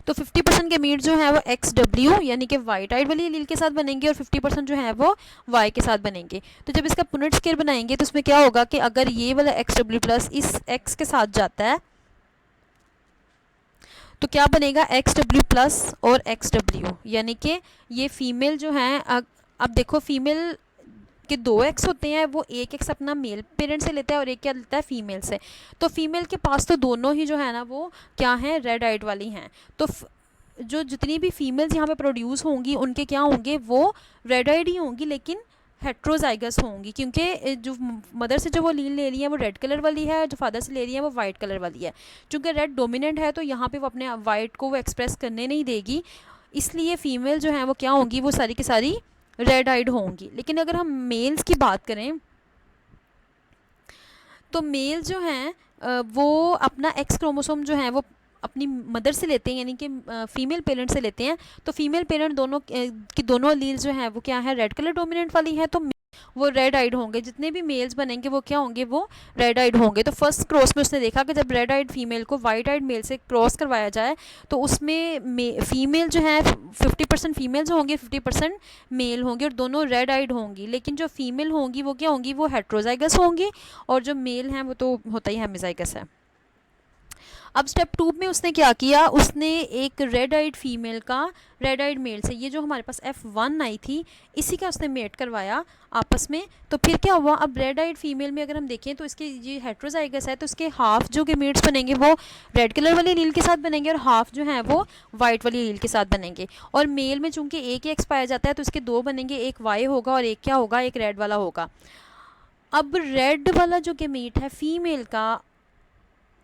तो 50% के मीट जो है वो XW यानी कि वाइट आइड वाली एलील के साथ बनेंगे, और 50% जो है वो Y के साथ बनेंगे। तो जब इसका पुनेट स्केयर बनाएंगे तो इसमें क्या होगा कि अगर ये वाला XW+ इस X के साथ जाता है तो क्या बनेगा, XW+ और XW, यानी कि ये फीमेल जो है अब देखो फीमेल के 2x होते हैं, वो एक एक्स अपना मेल पेरेंट से लेता है और एक क्या लेता है, फीमेल से। तो फीमेल के पास तो दोनों ही जो है ना वो क्या हैं, रेड आइड वाली हैं। तो जो जितनी भी फीमेल्स यहाँ पे प्रोड्यूस होंगी उनके क्या होंगे, वो रेड आइड ही होंगी, लेकिन हेट्रोजाइगस होंगी, क्योंकि जो मदर से जो वो लील ले रही है वो रेड कलर वाली है, जो फादर से ले रही है वो वाइट कलर वाली है। चूँकि रेड डोमिनेंट है तो यहाँ पे वो अपने वाइट को वो एक्सप्रेस करने नहीं देगी, इसलिए फीमेल जो है वो क्या होंगी, वो सारी की सारी रेड आइड होंगी। लेकिन अगर हम मेल्स की बात करें तो मेल जो हैं वो अपना एक्स क्रोमोसोम जो है वो अपनी मदर से लेते हैं, यानी कि फीमेल पेरेंट से लेते हैं। तो फीमेल पेरेंट दोनों की दोनों अलील जो है वो क्या है, रेड कलर डोमिनेंट वाली है, तो वो रेड आइड होंगे। जितने भी मेल्स बनेंगे वो क्या होंगे, वो रेड आइड होंगे। तो फर्स्ट क्रॉस में उसने देखा कि जब रेड आइड फीमेल को वाइट आइड मेल से क्रॉस करवाया जाए तो उसमें फीमेल जो है 50% फीमेल्स होंगे, 50% मेल होंगे, और दोनों रेड आइड होंगी। लेकिन जो फीमेल होंगी वो क्या होंगी, वो हेट्रोजाइगस होंगी, और जो मेल हैं वो तो होता ही हेमिजाइगस है। अब स्टेप 2 में उसने क्या किया, उसने एक रेड आइड फीमेल का रेड आइड मेल से, ये जो हमारे पास F1 आई थी इसी का उसने मेट करवाया आपस में। तो फिर क्या हुआ, अब रेड आइड फीमेल में अगर हम देखें तो इसके ये हेट्रोजाइगस है, तो इसके हाफ जो गेमेट्स बनेंगे वो रेड कलर वाली लील के साथ बनेंगे, और हाफ जो है वो वाइट वाली लील के साथ बनेंगे। और मेल में चूंकि एक ही एक्स पाया जाता है तो इसके दो बनेंगे, एक वाई होगा और एक क्या होगा, एक रेड वाला होगा। अब रेड वाला जो गेमेट है फीमेल का,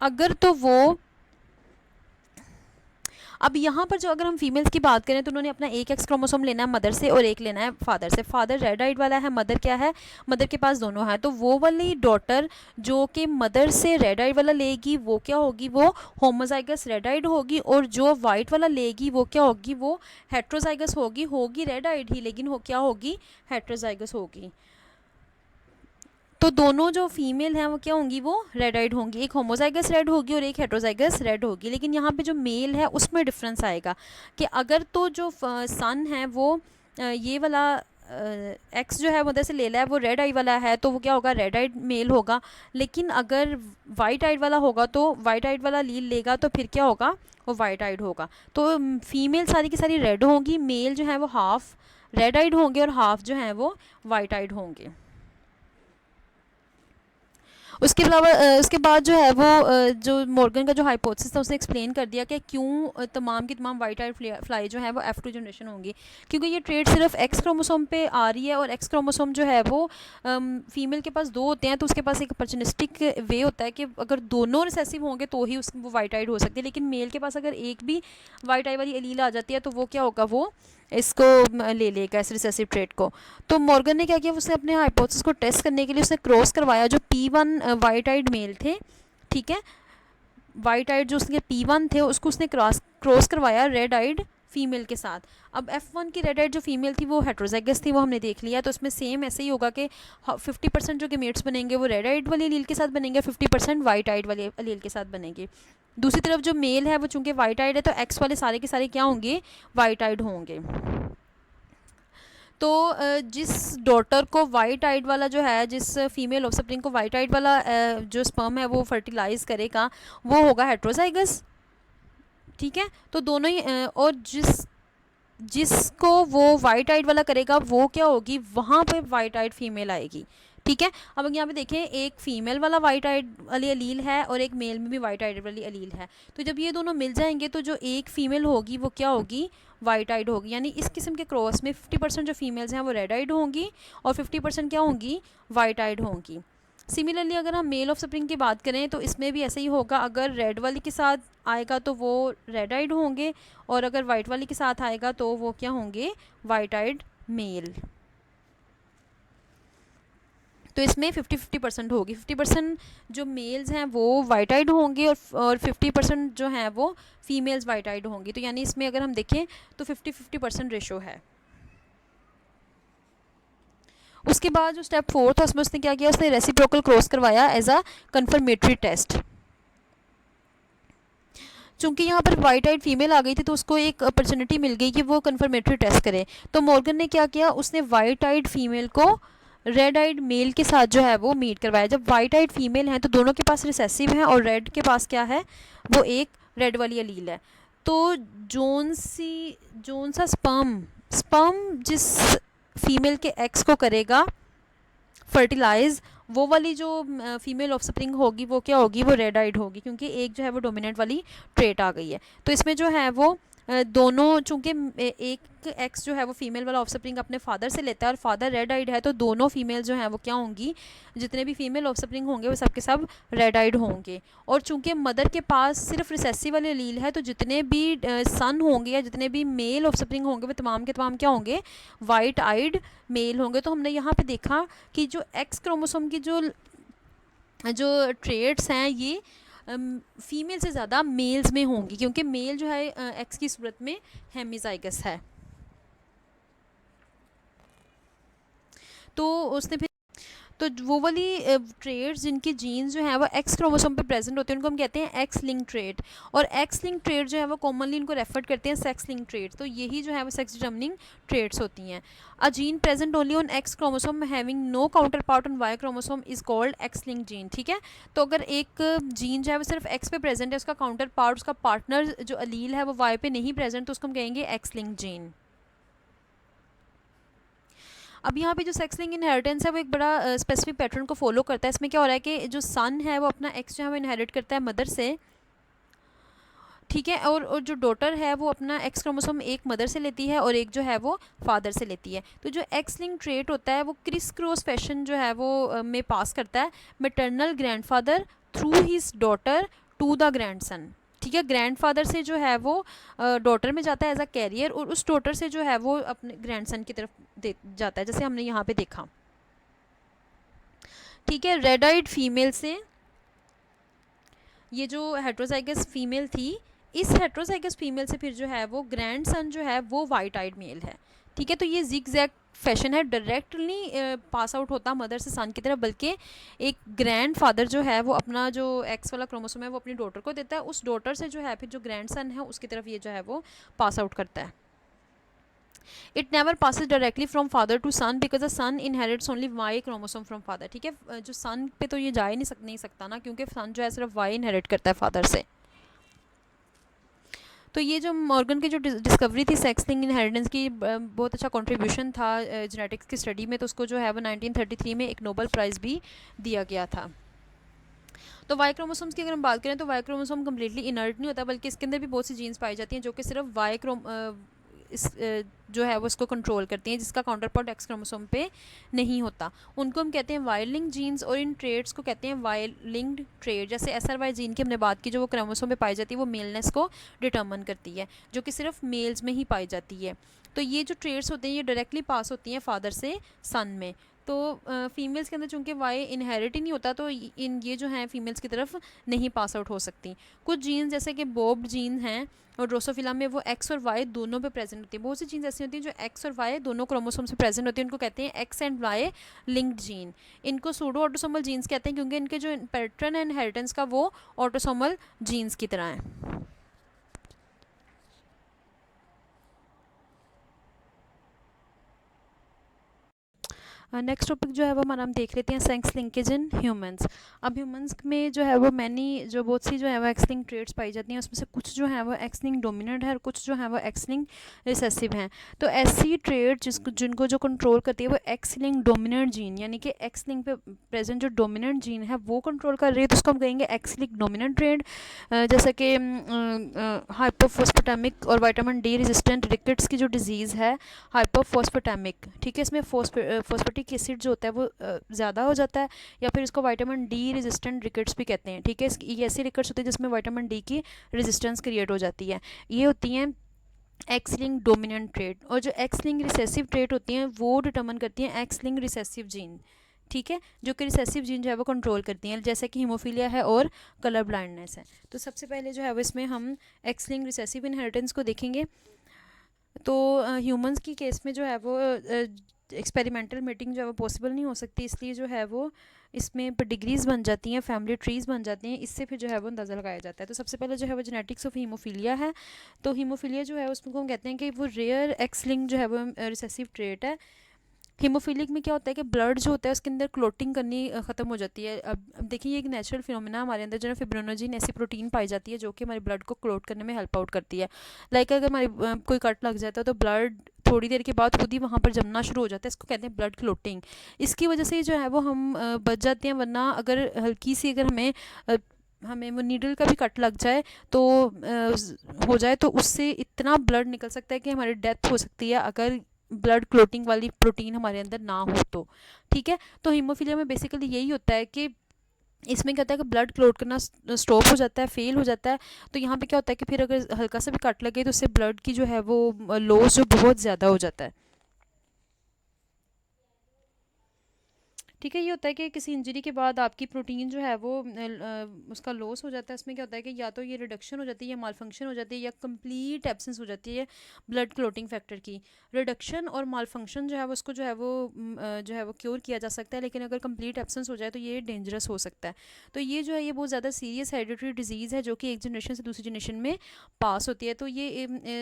अगर तो वो, अब यहाँ पर जो अगर हम फीमेल्स की बात करें तो उन्होंने अपना एक एक्स क्रोमोसोम लेना है मदर से और एक लेना है फादर से। फादर रेड आइड वाला है, मदर क्या है, मदर के पास दोनों है। तो वो वाली डॉटर जो कि मदर से रेड आइड वाला लेगी वो क्या होगी, वो होमोजाइगस रेड आइड होगी, और जो वाइट वाला लेगी वो क्या होगी, वो हेट्रोजाइगस होगी रेड आइड ही, लेकिन क्या होगी, हेट्रोजाइगस होगी। तो दोनों जो फीमेल हैं वो क्या होंगी, वो रेड आइड होंगी, एक होमोजाइगस रेड होगी और एक हेट्रोजाइगस रेड होगी। लेकिन यहाँ पे जो मेल है उसमें डिफरेंस आएगा कि अगर तो जो सन है वो ये वाला एक्स जो है मदर से ले रहा है वो रेड आई वाला है, तो वो क्या होगा, रेड आइड मेल होगा। लेकिन अगर वाइट आइड वाला होगा तो वाइट आइड वाला लील लेगा तो फिर क्या होगा, वो वाइट आइड होगा। तो फीमेल सारी की सारी रेड होंगी, मेल जो है वो हाफ रेड आइड होंगे और हाफ जो है वो वाइट आइड होंगे। उसके अलावा उसके बाद जो है वो जो मॉर्गन का जो हाइपोथेसिस था उसने एक्सप्लेन कर दिया कि क्यों तमाम की तमाम वाइट आइड फ्लाई जो है वो F2 जनरेशन होंगी, क्योंकि ये ट्रेड सिर्फ एक्स क्रोमोसोम पे आ रही है, और एक्स क्रोमोसोम जो है वो फीमेल के पास दो होते हैं, तो उसके पास एक ऑपर्चुनिस्टिक वे होता है कि अगर दोनों रिसेसिव होंगे तो ही वो वाइट आइड हो सकती है। लेकिन मेल के पास अगर एक भी वाइट आई वाली एलील आ जाती है तो वो क्या होगा, वो इसको ले लेगा इस रिसेसिव ट्रेट को। तो मॉर्गन ने क्या किया, उसने अपने हाइपोथेसिस को टेस्ट करने के लिए उसने क्रॉस करवाया जो P1 वाइट आइड मेल थे, ठीक है, वाइट आइड जो उसके P1 थे उसको उसने क्रॉस करवाया रेड आइड फीमेल के साथ। अब F1 की रेड आइड जो फीमेल थी वो हेट्रोजाइगस थी, वो हमने देख लिया। तो उसमें सेम ऐसे ही होगा कि 50% जो गेमेट्स बनेंगे वो रेड आइड वाली एलील के साथ बनेंगे, 50% वाइट आइड वाली एलील के साथ बनेंगे। दूसरी तरफ जो मेल है वो चूंकि वाइट आइड है तो एक्स वाले सारे के सारे क्या होंगे, वाइट आइड होंगे। तो जिस डॉटर को वाइट आइड वाला जो है, जिस फीमेल ऑफस्प्रिंग को वाइट आइड वाला जो स्पर्म है वो फर्टिलाइज करेगा वो होगा हेट्रोजाइगस, ठीक है। तो दोनों ही और जिसको वो वाइट आइड वाला करेगा वो क्या होगी, वहाँ पे वाइट आइड फीमेल आएगी, ठीक है। अब यहाँ पे देखें, एक फीमेल वाला वाइट आइड वाली अलील है और एक मेल में भी वाइट आइड वाली अलील है। तो जब ये दोनों मिल जाएंगे तो जो एक फीमेल होगी वो क्या होगी, वाइट आइड होगी। यानी इस किस्म के क्रॉस में 50% जो फीमेल्स हैं वो रेड आइड होंगी और 50% क्या होंगी, वाइट आइड होंगी। सिमिलरली अगर हम मेल ऑफ स्प्रिंग की बात करें तो इसमें भी ऐसे ही होगा, अगर रेड वाली के साथ आएगा तो वो रेड आइड होंगे, और अगर वाइट वाली के साथ आएगा तो वो क्या होंगे, वाइट आइड मेल। तो इसमें 50-50% होगी, 50% जो मेल्स हैं वो वाइट आइड होंगे और 50% जो हैं वो फीमेल्स वाइट आइड होंगी। तो यानी इसमें अगर हम देखें तो 50-50% रेशो है। उसके बाद जो स्टेप 4 था उसमें उसने क्या किया, उसने रेसिप्रोकल क्रॉस करवाया एज अ कन्फर्मेटरी टेस्ट। चूंकि यहाँ पर वाइट आइड फीमेल आ गई थी तो उसको एक अपॉर्चुनिटी मिल गई कि वो कन्फर्मेटरी टेस्ट करे। तो मॉर्गन ने क्या किया, उसने वाइट आइड फीमेल को रेड आइड मेल के साथ जो है वो मीट करवाया। जब वाइट आइड फीमेल हैं तो दोनों के पास रिसेसिव हैं और रेड के पास क्या है, वो एक रेड वाली अलील है। तो जोन सा स्पर्म जिस फीमेल के एक्स को करेगा फर्टिलाइज, वो वाली जो फीमेल ऑफस्प्रिंग होगी वो क्या होगी, वो रेड आइड होगी, क्योंकि एक जो है वो डोमिनेंट वाली ट्रेट आ गई है। तो इसमें जो है वो दोनों, चूंकि एक एक्स जो है वो फीमेल वाला ऑफस्प्रिंग अपने फादर से लेता है और फादर रेड आइड है, तो दोनों फीमेल जो हैं वो क्या होंगी, जितने भी फीमेल ऑफस्प्रिंग होंगे वो सब के सब रेड आइड होंगे। और चूंकि मदर के पास सिर्फ रिसेसिव वाले लील है तो जितने भी सन होंगे या जितने भी मेल ऑफस्प्रिंग होंगे वो तमाम के तमाम क्या होंगे, वाइट आइड मेल होंगे। तो हमने यहाँ पे देखा कि जो एक्स क्रोमोसोम की जो ट्रेड्स हैं ये फीमेल से ज़्यादा मेल्स में होंगी, क्योंकि मेल जो है एक्स की सूरत में हेमिजाइगस है। तो उसने फिर तो वो वाली ट्रेड्स जिनके जीन्स जो हैं वो एक्स क्रोमोसोम पे प्रेजेंट होते हैं उनको हम कहते हैं एक्स लिंक ट्रेड, और एक्स लिंक ट्रेड जो है वो कॉमनली इनको रेफर करते हैं सेक्स लिंक ट्रेड। तो यही जो है वो सेक्स डिटर्मिनिंग ट्रेड्स होती हैं। A gene present only on X chromosome having no counterpart on Y chromosome is called X link gene, ठीक है। तो अगर एक जीन जो है वो सिर्फ एक्स पे प्रेजेंट है, उसका काउंटर पार्ट, उसका पार्टनर जो अलील है वो वाई पे नहीं प्रेजेंट, तो उसको हम कहेंगे एक्स लिंक जीन। अब यहाँ पे जो सेक्स लिंक इनहेरिटेंस है वो एक बड़ा स्पेसिफिक पैटर्न को फॉलो करता है। इसमें क्या हो रहा है कि जो सन है वो अपना एक्स जो है वो इनहेरिट करता है मदर से, ठीक है, और जो डॉटर है वो अपना एक्स क्रोमोसोम एक मदर से लेती है और एक जो है वो फादर से लेती है। तो जो एक्स लिंक ट्रेट होता है वो क्रिस क्रॉस फैशन जो है वो में पास करता है maternal grandfather through his daughter to the grandson, ठीक है। ग्रैंडफादर से जो है वो डॉटर में जाता है एज अ कैरियर, और उस डॉटर से जो है वो अपने ग्रैंडसन की तरफ दे जाता है, जैसे हमने यहाँ पे देखा, ठीक है। रेड आइड फीमेल से, ये जो हेट्रोजाइगस फीमेल थी, इस हेट्रोजाइगस फीमेल से फिर जो है वो ग्रैंडसन जो है वो वाइट आइड मेल है, ठीक है। तो ये जिगजैग फैशन है, डायरेक्टली पास आउट होता मदर से सन की तरफ, बल्कि एक ग्रैंडफादर जो है वो अपना जो एक्स वाला क्रोमोसोम है वो अपनी डॉटर को देता है, उस डॉटर से जो है फिर जो ग्रैंडसन है उसकी तरफ ये जो है वो पास आउट करता है। It never passes directly from father to son because the son inherits only Y chromosome from father, ठीक है। जो सन पे तो ये जा ही नहीं सकता ना, क्योंकि सन जो है सिर्फ वाई इनहेरिट करता है फादर से। तो ये जो मॉर्गन की जो डिस्कवरी थी सेक्स लिंक इनहेरिटेंस की, बहुत अच्छा कंट्रीब्यूशन था जेनेटिक्स की स्टडी में, तो उसको जो है वो 1933 में एक नोबेल प्राइज़ भी दिया गया था। तो वाई क्रोमोसोम्स की अगर हम बात करें तो वाई क्रोमोसोम कम्प्लीटली इनर्ट नहीं होता, बल्कि इसके अंदर भी बहुत सी जीन्स पाई जाती हैं जो कि सिर्फ इस जो है वो इसको कंट्रोल करती हैं, जिसका काउंटर पार्ट एक्स क्रोमोसोम पे नहीं होता। उनको हम कहते हैं वाई लिंक्ड जीन्स, और इन ट्रेड्स को कहते हैं वाई लिंक्ड ट्रेड। जैसे SRY जीन की हमने बात की, जो वो क्रोमोसोम पे पाई जाती है, वो मेलनेस को डिटर्मन करती है, जो कि सिर्फ मेल्स में ही पाई जाती है। तो ये जो ट्रेड्स होते हैं ये डायरेक्टली पास होती हैं फादर से सन में। तो फीमेल्स के अंदर चूँकि वाई इनहेरिट ही नहीं होता, तो इन ये जो हैं फीमेल्स की तरफ नहीं पास आउट हो सकती। कुछ जीन्स जैसे कि बॉब जीन हैं और ड्रोसोफिला में, वो एक्स और वाई दोनों पे प्रेजेंट होती है। बहुत सी जीन्स ऐसी होती हैं जो एक्स और वाई दोनों क्रोमोसोम्स पे प्रेजेंट होती हैं, उनको कहते हैं X and Y linked gene. इनको सूडो ऑटोसोमल जीन्स कहते हैं, क्योंकि इनके जो पैटर्न एंड इनहेरिटेंस का वो ऑटोसोमल जीन्स की तरह है। नेक्स्ट टॉपिक जो है वो हमारा हम देख लेते हैं सेक्स लिंकेज इन ह्यूमंस। अब ह्यूमंस में जो है वो जो बहुत सी जो है वो एक्स लिंक ट्रेड्स पाई जाती हैं, उसमें से कुछ जो है वो एक्स लिंक डोमिनेंट है और कुछ जो है वो एक्स लिंक रिसेसिव हैं। तो ऐसी ट्रेड जिनको जो कंट्रोल करती है वो एक्स लिंक डोमिनेंट जीन, यानी कि एक्स लिंक पे प्रेजेंट जो डोमिनेंट जीन है वो कंट्रोल कर रही है, तो उसको हम कहेंगे एक्स लिंक डोमिनेंट ट्रेड। जैसे कि हाइपोफॉस्फेटेमिक और विटामिन डी रेजिस्टेंट रिकेट्स की जो डिजीज़ है हाइपोफॉस्फेटेमिक, ठीक है, इसमें फॉस्फेटिक एसिड जो होता है वो ज़्यादा हो जाता है, या फिर इसको विटामिन डी रेजिस्टेंट रिकेट्स भी कहते हैं, ठीक है। ये ऐसी रिकेट्स होती है जिसमें विटामिन डी की रेजिस्टेंस क्रिएट हो जाती है। ये होती हैं एक्स लिंक डोमिनेंट ट्रेट। और जो एक्स लिंक रिसेसिव ट्रेट होती हैं वो डिटर्मन करती हैं एक्स लिंक रिसेसिव जीन, ठीक है, जो कि रिसेसिव जीन जो है वो कंट्रोल करती हैं, जैसे कि हीमोफीलिया है और कलर ब्लाइंडनेस है। तो सबसे पहले जो है वो इसमें हम एक्स लिंक रिसेसिव इनहेरिटेंस को देखेंगे। तो ह्यूमंस की केस में जो है वो एक्सपेरिमेंटल मीटिंग जो है वो पॉसिबल नहीं हो सकती, इसलिए जो है वो इसमें डिग्रीज़ बन जाती हैं, फैमिली ट्रीज़ बन जाती हैं, इससे फिर जो है वो अंदाज़ा लगाया जाता है। तो सबसे पहले जो है वो जेनेटिक्स ऑफ हीमोफीलिया है। तो हीमोफीलिया जो है उसमें हम कहते हैं कि वो रेयर एक्स लिंक जो है वो रिसेसिव ट्रेट है। हीमोफीलिक में क्या होता है कि ब्लड जो होता है उसके अंदर क्लोटिंग करनी ख़त्म हो जाती है। अब देखिए ये एक नेचुरल फिनोमेना हमारे अंदर, जो है फिब्रोनोजिन ऐसी प्रोटीन पाई जाती है जो कि हमारे ब्लड को क्लोट करने में हेल्प आउट करती है। लाइक अगर हमारी कोई कट लग जाता है तो ब्लड थोड़ी देर के बाद खुद ही वहाँ पर जमना शुरू हो जाता है, इसको कहते हैं ब्लड क्लोटिंग। इसकी वजह से जो है वो हम बच जाते हैं, वरना अगर हल्की सी अगर हमें वो नीडल का भी कट लग जाए तो हो जाए तो उससे इतना ब्लड निकल सकता है कि हमारी डेथ हो सकती है, अगर ब्लड क्लोटिंग वाली प्रोटीन हमारे अंदर ना हो तो, ठीक है। तो हीमोफीलिया में बेसिकली यही होता है कि इसमें क्या होता है कि ब्लड क्लोट करना स्टॉप हो जाता है, फेल हो जाता है। तो यहाँ पे क्या होता है कि फिर अगर हल्का सा भी कट लगे तो उससे ब्लड की जो है वो लॉस जो बहुत ज़्यादा हो जाता है, ठीक है। ये होता है कि किसी इंजरी के बाद आपकी प्रोटीन जो है वो उसका लॉस हो जाता है। इसमें क्या होता है कि या तो ये रिडक्शन हो जाती है या माल फंक्शन हो जाती है या कंप्लीट एब्सेंस हो जाती है ब्लड क्लोटिंग फैक्टर की। रिडक्शन और माल फंक्शन जो है वो उसको जो है वो क्योर किया जा सकता है, लेकिन अगर कंप्लीट एब्सेंस हो जाए तो ये डेंजरस हो सकता है। तो ये जो है ये बहुत ज़्यादा सीरियस हेरिडिटरी डिजीज़ है जो कि एक जनरेशन से दूसरी जनरेशन में पास होती है। तो ये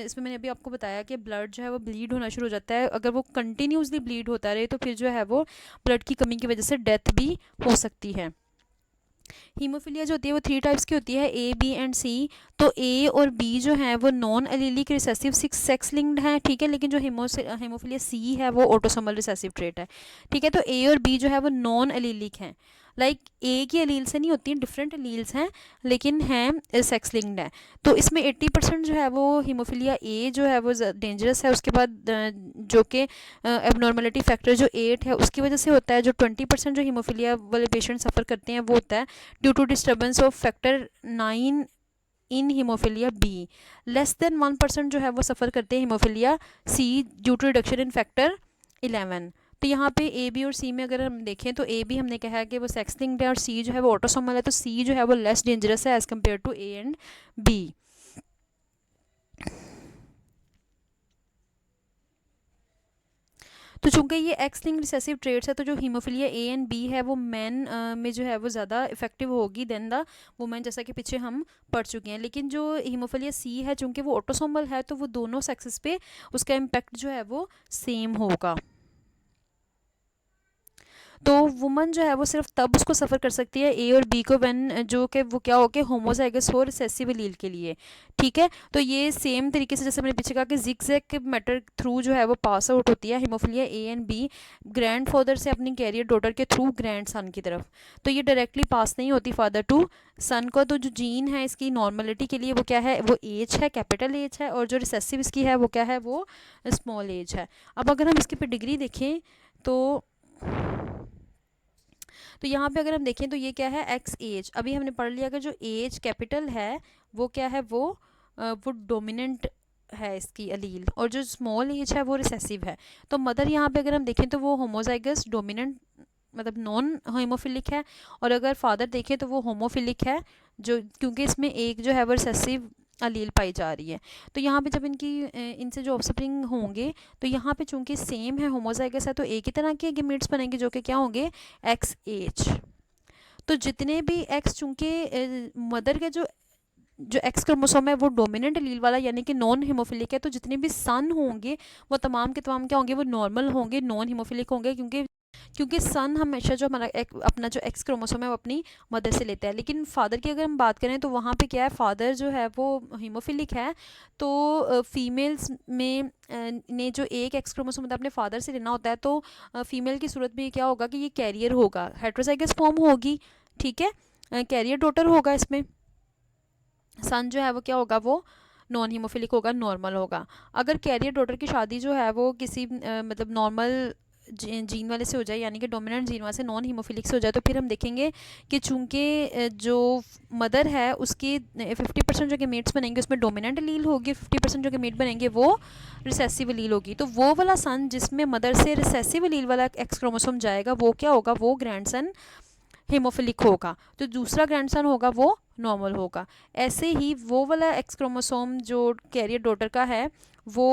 इसमें मैंने अभी आपको बताया कि ब्लड जो है वो ब्लीड होना शुरू हो जाता है। अगर वो कंटिन्यूसली ब्लीड होता रहे तो फिर जो है वो ब्लड की कमी की वजह से डेथ भी हो सकती है। हीमोफीलिया जो होती है वो 3 टाइप्स की होती है, ए बी एंड सी। तो ए और बी जो है वो non allelic recessive sex linked है, ठीक है, लेकिन जो हीमोफीलिया सी है वो ऑटोसोमल रिसेसिव ट्रेट है, ठीक है। तो ए और बी जो है वो नॉन एलीलिक हैं, लाइक एक ही अलील से नहीं होती हैं, डिफरेंट अलील्स हैं लेकिन हैं सेक्स लिंक्ड है। तो इसमें 80% जो है वो हीमोफीलिया ए जो है वो डेंजरस है। उसके बाद जो कि एबनॉर्मलिटी फैक्टर जो 8 है उसकी वजह से होता है। जो 20% जो हीमोफीलिया वाले पेशेंट सफ़र करते हैं वो होता है due to disturbance of factor 9 in hemophilia B. Less than 1% जो है वो सफ़र करते हैं hemophilia C due to reduction in factor 11। तो यहाँ पे ए बी और सी में अगर हम देखें तो ए बी हमने कहा है कि वो सेक्स लिंक्ड है और सी जो है वो ऑटोसोमल है। तो सी जो है वो लेस डेंजरस है as compare to A and B. तो चूंकि ये एक्स लिंक्ड रिसेसिव ट्रेट्स है तो जो हीमोफीलिया ए एंड बी है वो मैन में जो है वो ज़्यादा इफेक्टिव होगी देन द वुमेन, जैसा कि पीछे हम पढ़ चुके हैं। लेकिन जो हीमोफीलिया सी है चूंकि वो ऑटोसोमल है तो वो दोनों सेक्सेस पे उसका इम्पैक्ट जो है वो सेम होगा। तो वुमन जो है वो सिर्फ तब उसको सफ़र कर सकती है ए और बी को व्हेन जो कि वो क्या हो के होमोजाइगस हो रिसेसिव एलील के लिए। ठीक है, तो ये सेम तरीके से जैसे मैंने पीछे कहा कि जिगजैग मैटर थ्रू जो है वो पास आउट होती है hemophilia A and B grandfather से अपनी कैरियर डॉटर के थ्रू ग्रैंड सन की तरफ। तो ये डायरेक्टली पास नहीं होती फादर टू सन को। तो जो जीन है इसकी नॉर्मलिटी के लिए वो क्या है, वो एज है, कैपिटल एज है, और जो रिसेसिव इसकी है वो क्या है, वो स्मॉल एज है। अब अगर हम इसकी पेडिग्री देखें तो यहाँ पे अगर हम देखें तो ये क्या है, एक्स एज। अभी हमने पढ़ लिया कि जो एज कैपिटल है वो क्या है, वो डोमिनेंट है इसकी अलील, और जो स्मॉल एज है वो रिसेसिव है। तो मदर यहाँ पे अगर हम देखें तो वो होमोजाइगस डोमिनेंट मतलब नॉन होमोफिलिक है, और अगर फादर देखें तो वो होमोफिलिक है, जो क्योंकि इसमें एक जो है वो रिसेसिव अलील पाई जा रही है। तो यहाँ पे जब इनसे जो ऑफस्प्रिंग होंगे तो यहाँ पे चूंकि सेम है, होमोजाइगस है, तो एक ही तरह के गेमेट्स बनेंगे जो कि क्या होंगे, एक्स एच। तो जितने भी एक्स चूंकि मदर के जो एक्स क्रोमोसोम है वो डोमिनेंट एलील वाला यानी कि नॉन हीमोफिलिक है, तो जितने भी सन होंगे वो तमाम के तमाम क्या होंगे, वो नॉर्मल होंगे, नॉन हीमोफिलिक होंगे, क्योंकि क्योंकि सन हमेशा जो हमारा अपना जो एक्स क्रोमोसोम है वो अपनी मदर से लेता है। लेकिन फादर की अगर हम बात करें तो वहाँ पे क्या है, फादर जो है वो हीमोफिलिक है, तो फीमेल्स में ने जो एक एक्स क्रोमोसोम मतलब अपने फादर से लेना होता है, तो फीमेल की सूरत में क्या होगा कि ये कैरियर होगा, हेट्रोजाइगस फॉर्म होगी। ठीक है, कैरियर डॉटर होगा इसमें। सन जो है वो क्या होगा, वो नॉन हीमोफिलिक होगा, नॉर्मल होगा। अगर कैरियर डॉटर की शादी जो है वो किसी मतलब नॉर्मल जीन वाले से हो जाए यानी कि डोमिनेंट जीन वाले से नॉन हीमोफिलिक से हो जाए, तो फिर हम देखेंगे कि चूंकि जो मदर है उसकी 50% जो गेमेट्स बनेंगे उसमें डोमिनेंट लील होगी, 50% जो गेमेट बनेंगे वो रिसेसिव लील होगी। तो वो वाला सन जिसमें मदर से रिसेसिव लील वाला एक्स क्रोमोसोम जाएगा वो क्या होगा, वो ग्रैंड सन हीमोफिलिक होगा, तो दूसरा ग्रैंडसन होगा वो नॉर्मल होगा। ऐसे ही वो वाला एक्स क्रोमोसोम जो कैरियर डॉटर का है वो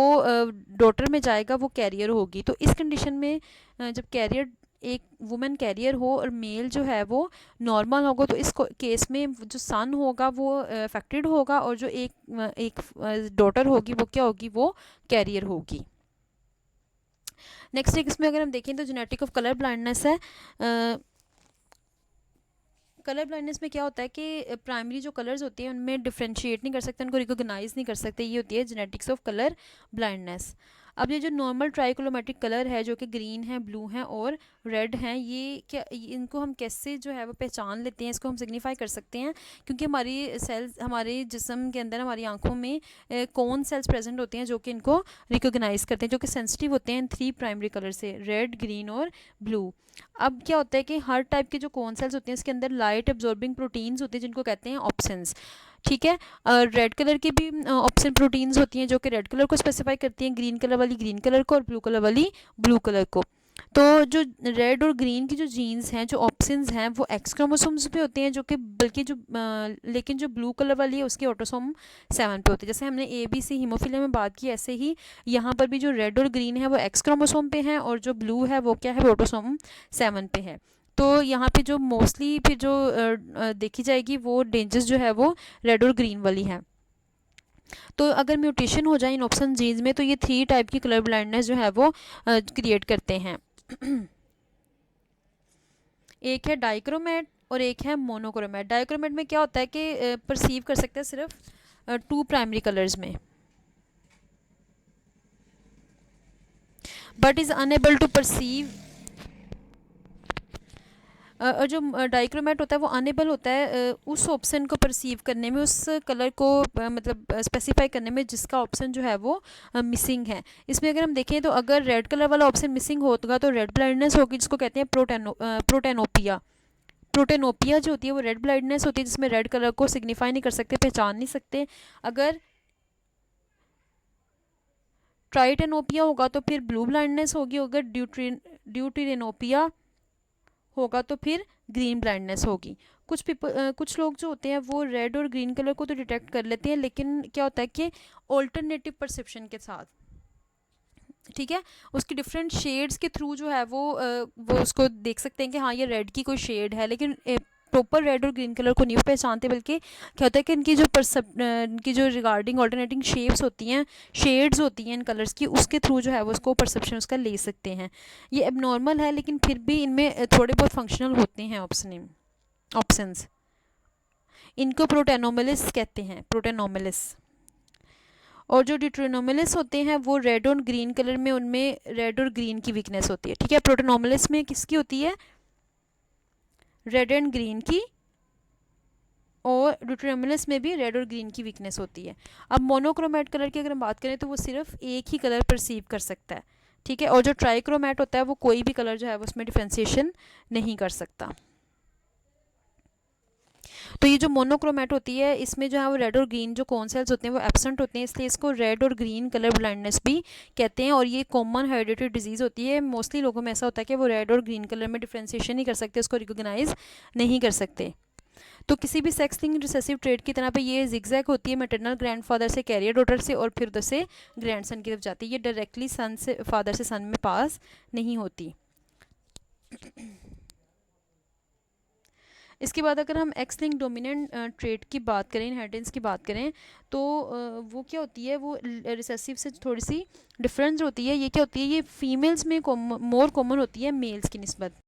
डॉटर में जाएगा, वो कैरियर होगी। तो इस कंडीशन में जब कैरियर एक वुमेन कैरियर हो और मेल जो है वो नॉर्मल होगा, तो इस केस में जो सन होगा वो अफेक्टेड होगा, और जो एक डॉटर होगी वो क्या होगी, वो कैरियर होगी। नेक्स्ट एक इसमें अगर हम देखें तो जेनेटिक ऑफ कलर ब्लाइंडनेस है। कलर ब्लाइंडनेस में क्या होता है कि प्राइमरी जो कलर्स होते हैं उनमें डिफ्रेंशिएट नहीं कर सकते, उनको रिकॉग्नाइज नहीं कर सकते, ये होती है जेनेटिक्स ऑफ कलर ब्लाइंडनेस। अब ये जो नॉर्मल ट्राइक्रोमेटिक कलर है जो कि ग्रीन है, ब्लू है और रेड हैं, ये क्या इनको हम कैसे जो है वो पहचान लेते हैं, इसको हम सिग्निफाई कर सकते हैं, क्योंकि हमारी सेल्स हमारे जिस्म के अंदर हमारी आंखों में कौन सेल्स प्रेजेंट होते हैं जो कि इनको रिकॉग्नाइज करते हैं, जो कि सेंसिटिव होते हैं इन 3 प्राइमरी कलर से, रेड, ग्रीन और ब्लू। अब क्या होता है कि हर टाइप के जो कौन सेल्स होते हैं इसके अंदर लाइट एब्जॉर्बिंग प्रोटीन्स होते हैं जिनको कहते हैं ऑप्शंस। ठीक है, रेड कलर की भी ऑप्शन प्रोटीन्स होती हैं जो कि रेड कलर को स्पेसिफाई करती हैं, ग्रीन कलर वाली ग्रीन कलर को और ब्लू कलर वाली ब्लू कलर को। तो जो रेड और ग्रीन की जो जीन्स हैं, जो ऑप्शंस हैं, वो एक्स क्रोमोसोम्स पे होते हैं, जो कि बल्कि लेकिन जो ब्लू कलर वाली है उसकी ऑटोसोम 7 पे होती है। जैसे हमने ए बी सी हीमोफीलिया में बात की, ऐसे ही यहाँ पर भी जो रेड और ग्रीन है वो एक्स क्रोमोसोम पे हैं, और जो ब्लू है वो क्या है, ऑटोसोम 7 पे है। तो यहाँ पे जो मोस्टली फिर जो देखी जाएगी वो डेंजर्स जो है वो रेड और ग्रीन वाली है। तो अगर म्यूटेशन हो जाए इन ऑप्शन जीन्स में तो ये 3 टाइप की कलर ब्लाइंडनेस जो है वो क्रिएट करते हैं। एक है डाइक्रोमेट और एक है मोनोक्रोमेट। डाइक्रोमेट में क्या होता है कि परसीव कर सकते हैं सिर्फ 2 प्राइमरी कलर्स में, but is unable to perceive और जो डाइक्रोमेट होता है वो अनेबल होता है उस ऑप्शन को परसीव करने में, उस कलर को मतलब स्पेसिफाई करने में जिसका ऑप्शन जो है वो मिसिंग है। इसमें अगर हम देखें तो अगर रेड कलर वाला ऑप्शन मिसिंग होगा तो रेड ब्लाइंडनेस होगी, जिसको कहते हैं प्रोटेनोपिया। प्रोटेनोपिया जो होती है वो रेड ब्लाइंडनेस होती है, जिसमें रेड कलर को सिग्निफाई नहीं कर सकते, पहचान नहीं सकते। अगर ट्राइटेनोपिया होगा तो फिर ब्लू ब्लाइंडनेस होगी, अगर ड्यूटेरिनोपिया होगा तो फिर ग्रीन ब्लाइंडनेस होगी। कुछ लोग जो होते हैं वो रेड और ग्रीन कलर को तो डिटेक्ट कर लेते हैं, लेकिन क्या होता है कि ऑल्टरनेटिव परसेप्शन के साथ, ठीक है, उसकी डिफरेंट शेड्स के थ्रू जो है वो उसको देख सकते हैं कि हाँ ये रेड की कोई शेड है, लेकिन प्रॉपर रेड और ग्रीन कलर को नहीं पहचानते, बल्कि क्या होता है कि इनकी जो रिगार्डिंग ऑल्टरनेटिंग शेप्स होती हैं, शेड्स होती हैं इन कलर्स की, उसके थ्रू जो है वो उसको परसेप्शन उसका ले सकते हैं। ये एबनॉर्मल है, लेकिन फिर भी इनमें थोड़े बहुत फंक्शनल होते हैं ऑप्शंस। इनको प्रोटेनोमिलिस कहते हैं, प्रोटेनोमिलिस। और जो डिट्रोनोमिलिस होते हैं वो रेड और ग्रीन कलर में, उनमें रेड और ग्रीन की वीकनेस होती है, ठीक है। प्रोटेनोमिलिस में किसकी होती है? रेड एंड ग्रीन की, और डिट्रोनोमिलिस में भी रेड और ग्रीन की वीकनेस होती है। अब मोनोक्रोमेट कलर की अगर हम बात करें तो वो सिर्फ एक ही कलर परसीव कर सकता है, ठीक है। और जो ट्राइक्रोमेट होता है वो कोई भी कलर जो है वो उसमें डिफ्रेंशिएशन नहीं कर सकता। तो ये जो मोनोक्रोमेट होती है इसमें जो है वो रेड और ग्रीन जो कॉन सेल्स होते हैं वो एब्सेंट होते हैं, इसलिए इसको रेड और ग्रीन कलर ब्लाइंडनेस भी कहते हैं। और ये कॉमन हेरिडिटरी डिजीज़ होती है। मोस्टली लोगों में ऐसा होता है कि वो रेड और ग्रीन कलर में डिफ्रेंशिएशन नहीं कर सकते, उसको रिकोगनाइज नहीं कर सकते। तो किसी भी सेक्स लिंक्ड रिसेसिव ट्रेट की तरह पे ये जिगजैग होती है, मैटरनल ग्रैंडफादर से कैरियर डॉटर से और फिर उधर से ग्रैंडसन की तरफ जाती है, ये डायरेक्टली सन से फादर से सन में पास नहीं होती। इसके बाद अगर हम एक्स लिंक डोमिनेंट ट्रेट की बात करें, इनहेरिटेंस की बात करें, तो वो क्या होती है, वो रिसेसिव से थोड़ी सी डिफरेंस होती है। ये क्या होती है, ये फीमेल्स में मोर कॉमन होती है मेल्स की निस्बत।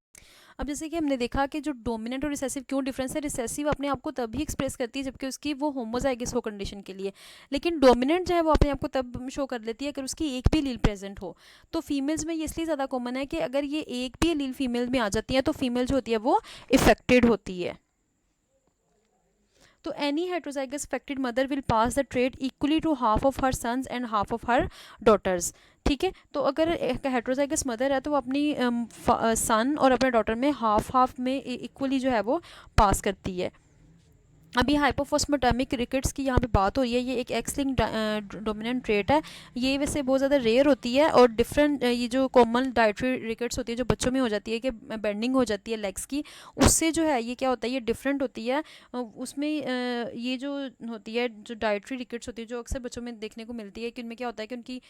अब जैसे कि हमने देखा कि जो डोमिनेंट और रिसेसिव क्यों डिफरेंस है, रिसेसिव अपने आप को तभी एक्सप्रेस करती है जबकि उसकी वो होमोजाइगस हो कंडीशन के लिए, लेकिन डोमिनेंट जो है वो अपने आप को तब शो कर लेती है अगर उसकी एक भी लील प्रेजेंट हो। तो फीमेल्स में ये इसलिए ज़्यादा कॉमन है कि अगर ये एक भी लील फीमेल में आ जाती है तो फीमेल जो होती है वो इफेक्टेड होती है। तो any heterozygous affected mother will pass the trait equally to half of her sons and half of her daughters, ठीक है। तो अगर एक हेट्रोजाइगस मदर है तो वो अपनी सन और अपने डॉटर में हाफ हाफ में इक्वली जो है वो पास करती है। अभी हाइपोफॉस्फेटामिक रिकेट्स की यहाँ पे बात हो रही है, ये एक एक्स लिंक डोमिनेंट ट्रेट है। ये वैसे बहुत ज़्यादा रेयर होती है और डिफरेंट ये जो कॉमन डाइटरी रिकेट्स होती है जो बच्चों में हो जाती है कि बेंडिंग हो जाती है लेग्स की, उससे जो है ये क्या होता है, ये डिफरेंट होती है। उसमें ये जो होती है, जो डाइटरी रिकेट्स होती है जो अक्सर बच्चों में देखने को मिलती है कि उनमें क्या होता है कि उनकी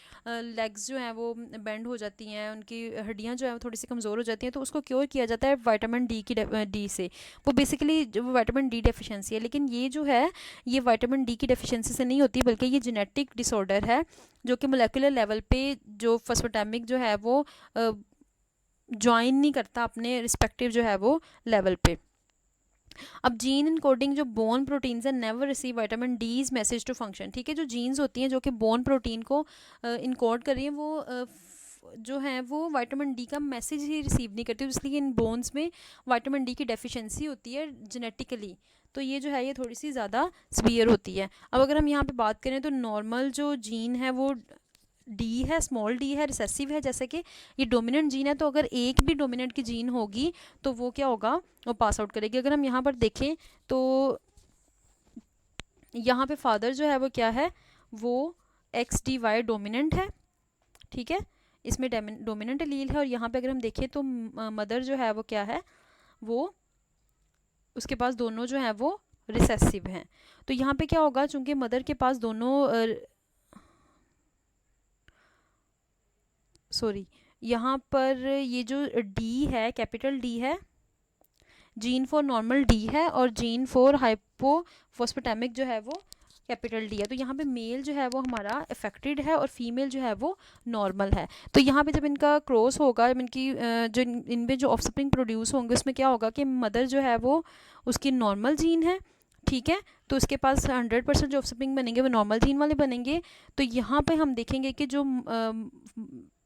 लेग्स जो हैं वो बेंड हो जाती हैं, उनकी हड्डियाँ जो है थोड़ी सी कमज़ोर हो जाती हैं। तो उसको क्योर किया जाता है विटामिन डी से। वो बेसिकली जो विटामिन डी डेफिशिएंसी है, लेकिन ये जो है ये विटामिन डी की डेफिशिएंसी से नहीं होती, बल्कि ये जेनेटिक डिसऑर्डर है जो कि मोलेकुलर लेवल पे जो फॉस्फेटामिक जो है वो ज्वाइन नहीं करता अपने रिस्पेक्टिव जो है वो लेवल पे। अब जीन इनकोडिंग जो बोन प्रोटीन्स है never receive vitamin D is message to function, ठीक है। जो जीन्स होती हैं जो कि बोन प्रोटीन को इनकोड कर रही हैं वो जो है वो विटामिन डी का मैसेज ही रिसीव नहीं करती, इसलिए इन बोन्स में विटामिन डी की डेफिशिएंसी होती है जेनेटिकली। तो ये जो है ये थोड़ी सी ज़्यादा सीवियर होती है। अब अगर हम यहाँ पे बात करें तो नॉर्मल जो जीन है वो डी है, स्मॉल डी है, रिसेसिव है। जैसे कि ये डोमिनेंट जीन है तो अगर एक भी डोमिनेंट की जीन होगी तो वो क्या होगा, वो पास आउट करेगी। अगर हम यहाँ पर देखें तो यहाँ पे फादर जो है वो क्या है, वो एक्स डी वाई डोमिनेंट है, ठीक है, इसमें डोमिनेंट एलील है। और यहाँ पे अगर हम देखें तो मदर जो है वो क्या है, वो उसके पास दोनों जो है वो रिसेसिव हैं। तो यहाँ पे क्या होगा, चूंकि मदर के पास दोनों यहाँ पर ये जो डी है, कैपिटल डी है, जीन फॉर नॉर्मल डी है और जीन फॉर हाइपोफॉस्फेटामिक जो है वो कैपिटल डी है। तो यहाँ पे मेल जो है वो हमारा अफेक्टेड है और फीमेल जो है वो नॉर्मल है। तो यहाँ पे जब इनका क्रॉस होगा, जब इनकी जो इनमें जो ऑफस्प्रिंग प्रोड्यूस होंगे उसमें क्या होगा कि मदर जो है वो उसकी नॉर्मल जीन है, ठीक है। तो उसके पास 100% जो ऑफस्प्रिंग बनेंगे वो नॉर्मल जीन वाले बनेंगे। तो यहाँ पे हम देखेंगे कि जो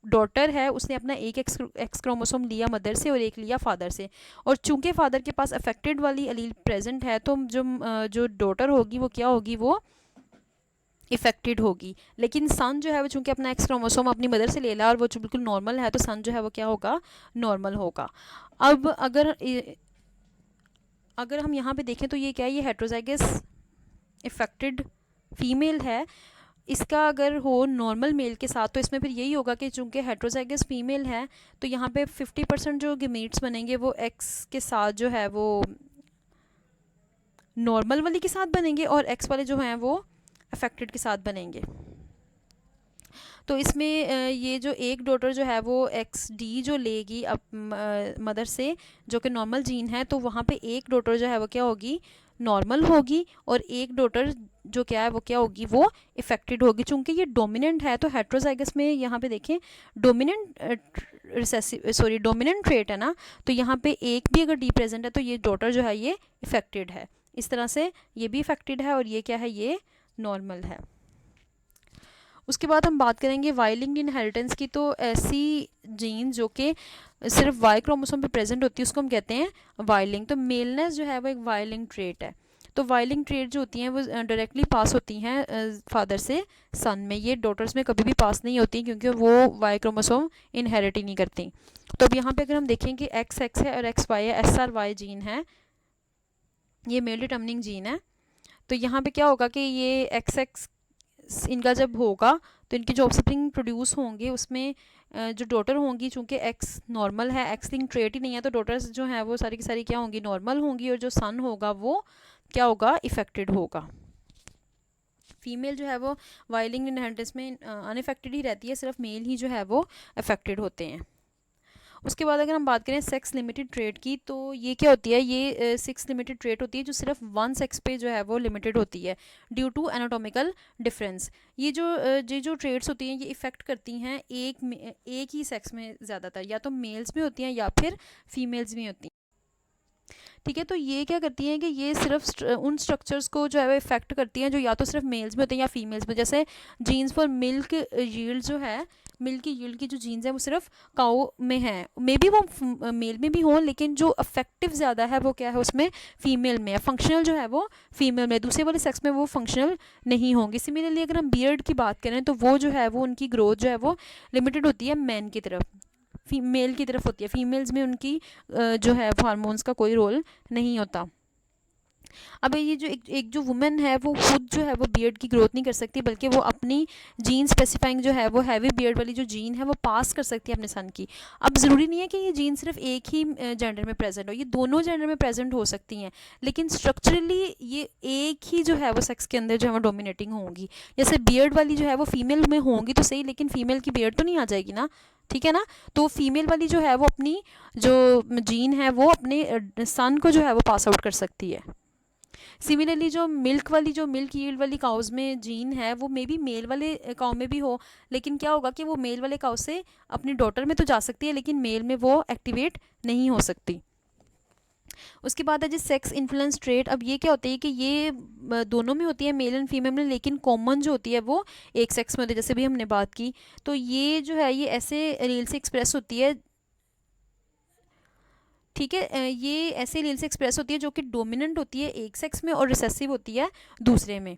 डॉटर है उसने अपना एक एक्स क्रोमोसोम लिया मदर से और एक लिया फादर से, और चूंकि फादर के पास अफेक्टेड वाली अलील प्रेजेंट है तो जो डॉटर होगी वो क्या होगी, वो इफेक्टेड होगी। लेकिन सन जो है वो चूंकि अपना एक्स क्रोमोसोम अपनी मदर से ले ला और वो जो बिल्कुल नॉर्मल है, तो सन जो है वो क्या होगा, नॉर्मल होगा। अब अगर हम यहाँ पे देखें तो ये क्या है, ये हेट्रोजाइगस इफेक्टेड फीमेल है। इसका अगर हो नॉर्मल मेल के साथ तो इसमें फिर यही होगा कि चूंकि हेट्रोजाइगस फीमेल है तो यहाँ पे 50% जो गेमीट्स बनेंगे वो एक्स के साथ जो है वो नॉर्मल वाली के साथ बनेंगे और एक्स वाले जो हैं वो अफेक्टेड के साथ बनेंगे। तो इसमें ये जो एक डॉटर जो है वो एक्स डी जो लेगी अब मदर से, जो कि नॉर्मल जीन है, तो वहाँ पे एक डॉटर जो है वो क्या होगी, नॉर्मल होगी, और एक डॉटर जो क्या है वो क्या होगी, वो इफेक्टेड होगी। चूंकि ये डोमिनेंट है तो हेट्रोजाइगस में यहाँ पे देखें डोमिनेंट ट्रेट है ना, तो यहाँ पे एक भी अगर डी प्रेजेंट है तो ये डॉटर जो है ये इफेक्टेड है। इस तरह से ये भी इफेक्टेड है और ये क्या है, ये नॉर्मल है। उसके बाद हम बात करेंगे वाई लिंक्ड इनहेरिटेंस की। तो ऐसी जीन जो कि सिर्फ वाई क्रोमोसोम पे प्रेजेंट होती है उसको हम कहते हैं वाई लिंक। तो मेलनेस जो है वो एक वाई लिंक ट्रेट है। तो वाई लिंक ट्रेट जो होती हैं वो डायरेक्टली पास होती हैं फादर से सन में, ये डॉटर्स में कभी भी पास नहीं होती क्योंकि वो वाई क्रोमोसोम इनहेरिट ही नहीं करती। तो अब यहाँ पे अगर हम देखें कि एक्स एक्स है और एक्स वाई है, एस आर वाई जीन है, ये मेल डिटर्मिनिंग जीन है। तो यहाँ पे क्या होगा कि ये एक्स एक्स इनका जब होगा तो इनके जो ऑफस्प्रिंग प्रोड्यूस होंगे उसमें जो डॉटर होंगी, चूंकि एक्स नॉर्मल है, एक्स लिंक ट्रेट ही नहीं है, तो डॉटर्स जो हैं वो सारी की सारी क्या होंगी, नॉर्मल होंगी, और जो सन होगा वो क्या होगा, इफेक्टेड होगा। फीमेल जो है वो वाई लिंक्ड इनहेरिटेंस में अनइफेक्टेड ही रहती है, सिर्फ मेल ही जो है वो अफेक्टेड होते हैं। उसके बाद अगर हम बात करें सेक्स लिमिटेड ट्रेट की, तो ये क्या होती है, ये सेक्स लिमिटेड ट्रेट होती है जो सिर्फ वन सेक्स पे जो है वो लिमिटेड होती है ड्यू टू एनाटॉमिकल डिफरेंस। ये जो ट्रेट्स होती हैं ये इफ़ेक्ट करती हैं एक ही सेक्स में ज़्यादातर, या तो मेल्स में होती हैं या फिर फीमेल्स में होती हैं। ठीक है, तो ये क्या करती हैं कि ये सिर्फ उन स्ट्रक्चर्स को जो है वो इफेक्ट करती हैं जो या तो सिर्फ मेल्स में होते हैं या फीमेल्स में। जैसे जीन्स फॉर मिल्क यील्ड जो है, मिल्क की यील्ड की जो जीन्स है वो सिर्फ काऊ में है, मे बी वो मेल में भी हों, लेकिन जो अफेक्टिव ज़्यादा है वो क्या है उसमें, फीमेल में है। फंक्शनल जो है वो फीमेल में, दूसरे वाले सेक्स में वो फंक्शनल नहीं होंगे। सिमिलरली अगर हम बियर्ड की बात करें तो वो जो है वो उनकी ग्रोथ जो है वो लिमिटेड होती है मैन की तरफ, फीमेल की तरफ होती है। फीमेल्स में उनकी जो है हार्मोन्स का कोई रोल नहीं होता। अब ये जो एक जो वुमेन है वो खुद जो है वो बियर्ड की ग्रोथ नहीं कर सकती, बल्कि वो अपनी जीन स्पेसिफाइंग जो है वो हैवी बियर्ड वाली जो जीन है वो पास कर सकती है अपने सन की। अब ज़रूरी नहीं है कि ये जीन सिर्फ एक ही जेंडर में प्रेजेंट हो, ये दोनों जेंडर में प्रेजेंट हो सकती हैं, लेकिन स्ट्रक्चरली ये एक ही जो है वो सेक्स के अंदर जो है वो डोमिनेटिंग होंगी। जैसे बियर्ड वाली जो है वो फीमेल में होंगी तो सही, लेकिन फीमेल की बियर्ड तो नहीं आ जाएगी ना, ठीक है ना। तो फीमेल वाली जो है वो अपनी जो जीन है वो अपने सन को जो है वो पास आउट कर सकती है। सिमिलरली जो मिल्क यील्ड वाली काउज में जीन है वो मे बी मेल वाले काउ में भी हो, लेकिन क्या होगा कि वो मेल वाले काउ से अपनी डॉटर में तो जा सकती है लेकिन मेल में वो एक्टिवेट नहीं हो सकती। उसके बाद है जी सेक्स इन्फ्लुएंस ट्रेट। अब ये क्या होता है कि ये दोनों में होती है, मेल एंड फीमेल में, लेकिन कॉमन जो होती है वो एक सेक्स में होती है, जैसे भी हमने बात की। तो ये जो है ये ऐसे रील से एक्सप्रेस होती है, ठीक है, ये ऐसे रील से एक्सप्रेस होती है जो कि डोमिनेंट होती है एक सेक्स में और रिसेसिव होती है दूसरे में।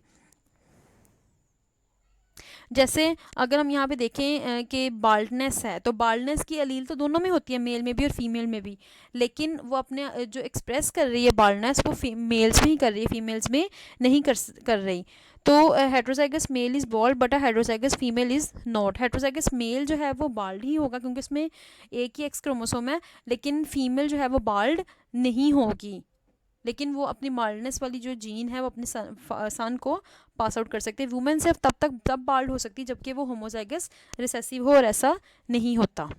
जैसे अगर हम यहाँ पे देखें कि बाल्डनेस है, तो बाल्डनेस की अलील तो दोनों में होती है, मेल में भी और फीमेल में भी, लेकिन वो अपने जो एक्सप्रेस कर रही है बाल्डनेस वो मेल्स में ही कर रही है, फीमेल्स में नहीं कर रही। तो heterozygous male is bald but heterozygous female is not. Heterozygous male जो है वो बाल्ड ही होगा क्योंकि इसमें एक ही एक्स क्रोमोसोम है, लेकिन फीमेल जो है वो बाल्ड नहीं होगी, लेकिन वो अपनी बाल्डनेस वाली जो जीन है वो अपने सन को पास आउट कर सकते हैं। वुमेन सिर्फ तब बाल्ड हो सकती है जबकि वो होमोजाइगस रिसेसिव हो, और ऐसा नहीं होता।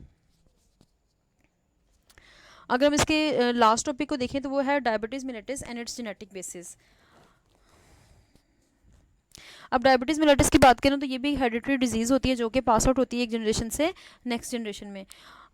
अगर हम इसके लास्ट टॉपिक को देखें तो वो है diabetes mellitus and it's genetic basis. अब डायबिटीज़ मेलिटस की बात करें तो ये भी हेरिडिटरी डिजीज़ होती है जो कि पास आउट होती है एक जनरेशन से नेक्स्ट जनरेशन में।